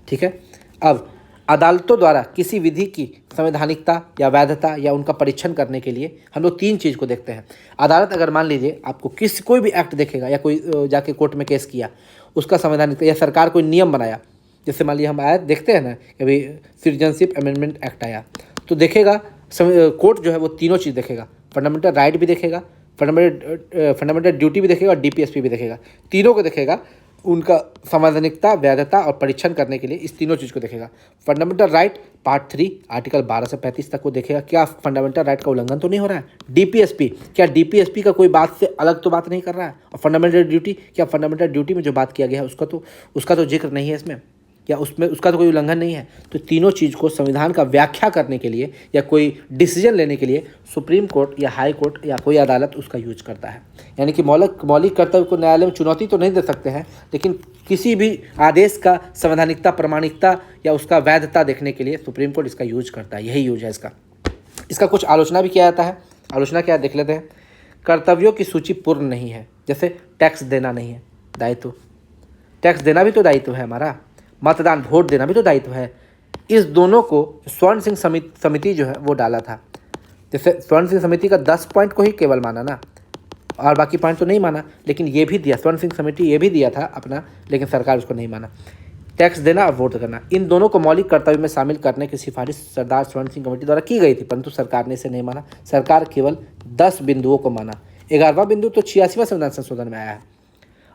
ठीक है। अब अदालतों द्वारा किसी विधि की संवैधानिकता या वैधता या उनका परीक्षण करने के लिए हम लोग 3 चीज़ को देखते हैं। अदालत अगर मान लीजिए आपको कोई भी एक्ट देखेगा या कोई जाके कोर्ट में केस किया, उसका संवैधानिकता, या सरकार कोई नियम बनाया, जैसे मान लीजिए हम आया देखते हैं ना कि अभी सिटीजनशिप अमेंडमेंट एक्ट आया, तो देखेगा कोर्ट जो है वो तीनों चीज़ देखेगा, फंडामेंटल राइट भी देखेगा, फंडामेंटल ड्यूटी भी देखेगा और DPSP भी देखेगा। तीनों को देखेगा, उनका संवैधानिकता, वैधता और परीक्षण करने के लिए इस तीनों चीज़ को देखेगा। फंडामेंटल राइट पार्ट 3 आर्टिकल 12 से 35 तक को देखेगा, क्या फंडामेंटल राइट का उल्लंघन तो नहीं हो रहा है। DPSP, क्या DPSP का कोई बात से अलग तो बात नहीं कर रहा है। और फंडामेंटल ड्यूटी, क्या फंडामेंटल ड्यूटी में जो बात किया गया है उसका तो जिक्र नहीं है इसमें, या उसमें उसका तो कोई उल्लंघन नहीं है। तो तीनों चीज़ को संविधान का व्याख्या करने के लिए या कोई डिसीजन लेने के लिए सुप्रीम कोर्ट या हाई कोर्ट या कोई अदालत उसका यूज करता है। यानी कि मौलिक कर्तव्य को न्यायालय में चुनौती तो नहीं दे सकते हैं, लेकिन किसी भी आदेश का संवैधानिकता, प्रामाणिकता या उसका वैधता देखने के लिए सुप्रीम कोर्ट इसका यूज करता है। यही यूज है इसका कुछ आलोचना भी किया जाता है। आलोचना क्या देख लेते हैं। कर्तव्यों की सूची पूर्ण नहीं है, जैसे टैक्स देना नहीं है दायित्व, टैक्स देना भी तो दायित्व है हमारा, मतदान वोट देना भी तो दायित्व है। इस दोनों को स्वर्ण सिंह समिति जो है वो डाला था। जैसे स्वर्ण सिंह समिति का 10 पॉइंट को ही केवल माना ना, और बाकी पॉइंट तो नहीं माना, लेकिन ये भी दिया, स्वर्ण सिंह समिति ये भी दिया था अपना, लेकिन सरकार उसको नहीं माना। टैक्स देना और वोट करना, इन दोनों को मौलिक कर्तव्य में शामिल करने की सिफारिश सरदार स्वर्ण सिंह कमेटी द्वारा की गई थी, परंतु सरकार ने इसे नहीं माना। सरकार केवल 10 बिंदुओं को माना। 11वां बिंदु तो 86वां संविधान संशोधन में आया है,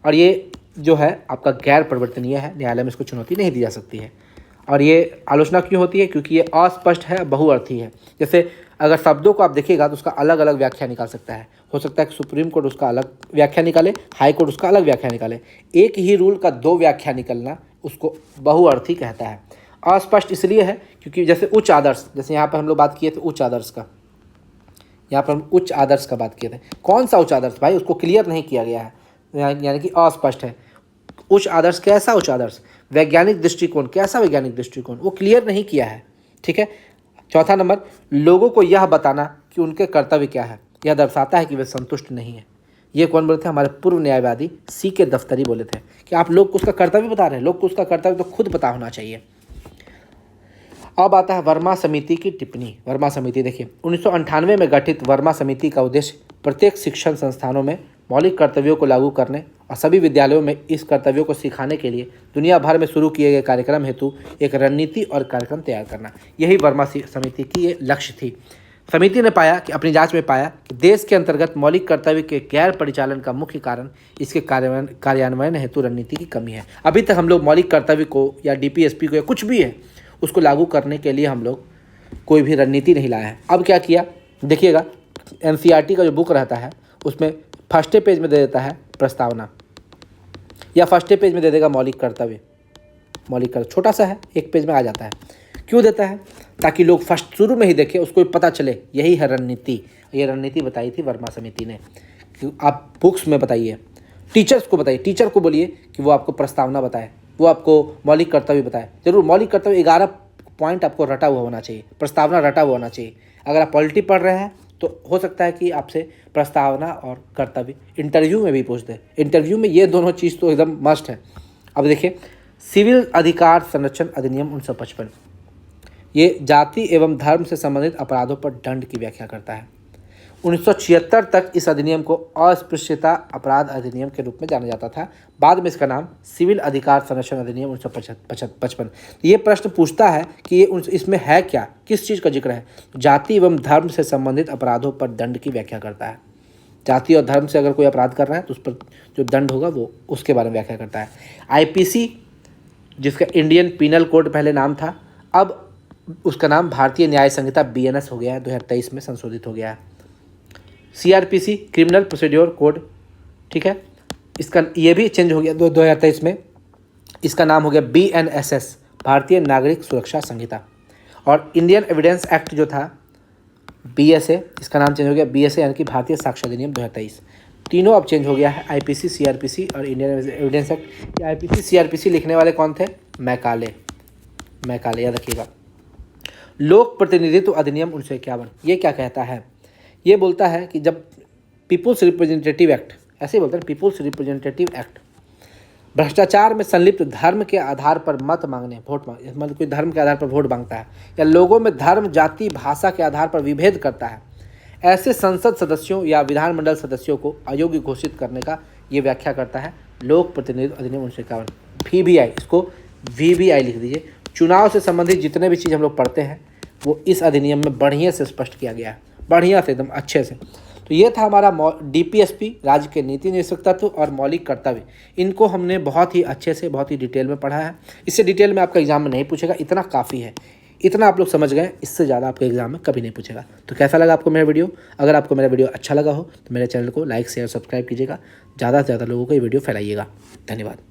और ये जो है आपका गैर परिवर्तनीय है, न्यायालय में इसको चुनौती नहीं दी जा सकती है। और ये आलोचना क्यों होती है, क्योंकि ये अस्पष्ट है, बहुअर्थी है। जैसे अगर शब्दों को आप देखिएगा तो उसका अलग अलग व्याख्या निकाल सकता है। हो सकता है कि सुप्रीम कोर्ट उसका अलग व्याख्या निकाले, हाई कोर्ट उसका अलग व्याख्या निकाले। एक ही रूल का 2 व्याख्या निकलना उसको बहुअर्थी कहता है। अस्पष्ट इसलिए है क्योंकि जैसे उच्च आदर्श, जैसे यहाँ पर हम लोग बात किए थे उच्च आदर्श का, यहाँ पर हम उच्च आदर्श का बात किए थे। कौन सा उच्च आदर्श भाई, उसको क्लियर नहीं किया गया है, यानी कि अस्पष्ट है। उच्च आदर्श कैसा उच्च आदर्श, वैज्ञानिक दृष्टिकोण कैसा वैज्ञानिक दृष्टिकोण, वो क्लियर नहीं किया है। ठीक है। चौथा नंबर, लोगों को यह बताना कि उनके कर्तव्य क्या है, यह दर्शाता है कि वे संतुष्ट नहीं है। ये कौन बोले थे, हमारे पूर्व न्यायवादी C.K. दफ्तरी बोले थे कि आप लोग को उसका कर्तव्य बता रहे हैं, लोग को उसका कर्तव्य तो खुद पता होना चाहिए। अब आता है वर्मा समिति की टिप्पणी। वर्मा समिति देखिए, 1998 में गठित वर्मा समिति का उद्देश्य प्रत्येक शिक्षण संस्थानों में मौलिक कर्तव्यों को लागू करने और सभी विद्यालयों में इस कर्तव्यों को सिखाने के लिए दुनिया भर में शुरू किए गए कार्यक्रम हेतु एक रणनीति और कार्यक्रम तैयार करना, यही वर्मा समिति की ये लक्ष्य थी। समिति ने अपनी जांच में पाया कि देश के अंतर्गत मौलिक कर्तव्य के गैर परिचालन का मुख्य कारण इसके कार्यान्वयन हेतु रणनीति की कमी है। अभी तक हम लोग मौलिक कर्तव्य को या DPSP को या कुछ भी है उसको लागू करने के लिए हम लोग कोई भी रणनीति नहीं लाया है। अब क्या किया देखिएगा, NCERT का जो बुक रहता है उसमें फर्स्ट पेज में दे देता है प्रस्तावना, या फर्स्ट पेज में दे देगा मौलिक कर्तव्य। छोटा सा है, 1 पेज में आ जाता है। क्यों देता है ताकि लोग फर्स्ट शुरू में ही देखें, उसको भी पता चले। यही है रणनीति। ये रणनीति बताई थी वर्मा समिति ने कि आप बुक्स में बताइए, टीचर्स को बताइए, टीचर को बोलिए कि वो आपको प्रस्तावना बताए, वो आपको मौलिक कर्तव्य बताए। जरूर मौलिक कर्तव्य 11 पॉइंट आपको रटा हुआ होना चाहिए, प्रस्तावना रटा हुआ होना चाहिए। अगर आप पॉलिटी पढ़ रहे हैं तो हो सकता है कि आपसे प्रस्तावना और कर्तव्य इंटरव्यू में भी पूछ दे। इंटरव्यू में ये दोनों चीज़ तो एकदम मस्ट है। अब देखिए, सिविल अधिकार संरक्षण अधिनियम 1955 ये जाति एवं धर्म से संबंधित अपराधों पर दंड की व्याख्या करता है। 1976 तक इस अधिनियम को अस्पृश्यता अपराध अधिनियम के रूप में जाना जाता था। बाद में इसका नाम सिविल अधिकार संरक्षण अधिनियम 1955। ये प्रश्न पूछता है कि ये इसमें है क्या, किस चीज़ का जिक्र है? जाति एवं धर्म से संबंधित अपराधों पर दंड की व्याख्या करता है। जाति और धर्म से अगर कोई अपराध कर रहा है तो उस पर जो दंड होगा वो उसके बारे में व्याख्या करता है। IPC, जिसका इंडियन पिनल कोड पहले नाम था, अब उसका नाम भारतीय न्याय संहिता BNS हो गया है, 2023 में संशोधित हो गया है। CRPC, क्रिमिनल प्रोसीड्योर कोड, ठीक है, इसका ये भी चेंज हो गया 2023 में। इसका नाम हो गया BNSS, भारतीय नागरिक सुरक्षा संहिता। और इंडियन एविडेंस एक्ट जो था BSA, इसका नाम चेंज हो गया BSA, यानी कि भारतीय साक्ष्य अधिनियम 2023। तीनों अब चेंज हो गया है, IPC, CRPC और Indian evidence act. IPC CRPC लिखने वाले कौन थे? मैकाले, याद रखिएगा। लोक प्रतिनिधित्व अधिनियम 1951 ये क्या कहता है? ये बोलता है कि जब पीपुल्स रिप्रेजेंटेटिव एक्ट, ऐसे ही बोलते हैं पीपुल्स रिप्रेजेंटेटिव एक्ट, भ्रष्टाचार में संलिप्त धर्म के आधार पर मत मांगने, वोट मांगने, मतलब कोई धर्म के आधार पर वोट मांगता है या लोगों में धर्म, जाति, भाषा के आधार पर विभेद करता है, ऐसे संसद सदस्यों या विधानमंडल सदस्यों को अयोग्य घोषित करने का ये व्याख्या करता है लोक प्रतिनिधित्व अधिनियम 1951। VBI, इसको VBI लिख दीजिए। चुनाव से संबंधित जितने भी चीज़ हम लोग पढ़ते हैं वो इस अधिनियम में बढ़िया से स्पष्ट किया गया है, बढ़िया से, एकदम अच्छे से। तो ये था हमारा DPSP, राज्य के नीति निदेशक तत्व और मौलिक कर्तव्य। इनको हमने बहुत ही अच्छे से, बहुत ही डिटेल में पढ़ा है। इससे डिटेल में आपका एग्जाम में नहीं पूछेगा, इतना काफ़ी है, इतना आप लोग समझ गए, इससे ज़्यादा आपके एग्जाम में कभी नहीं पूछेगा। तो कैसा लगा आपको मेरा वीडियो? अगर आपको मेरा वीडियो अच्छा लगा हो तो मेरे चैनल को लाइक, शेयर, सब्सक्राइब कीजिएगा। ज़्यादा से ज़्यादा लोगों को ये वीडियो फैलाइएगा। धन्यवाद।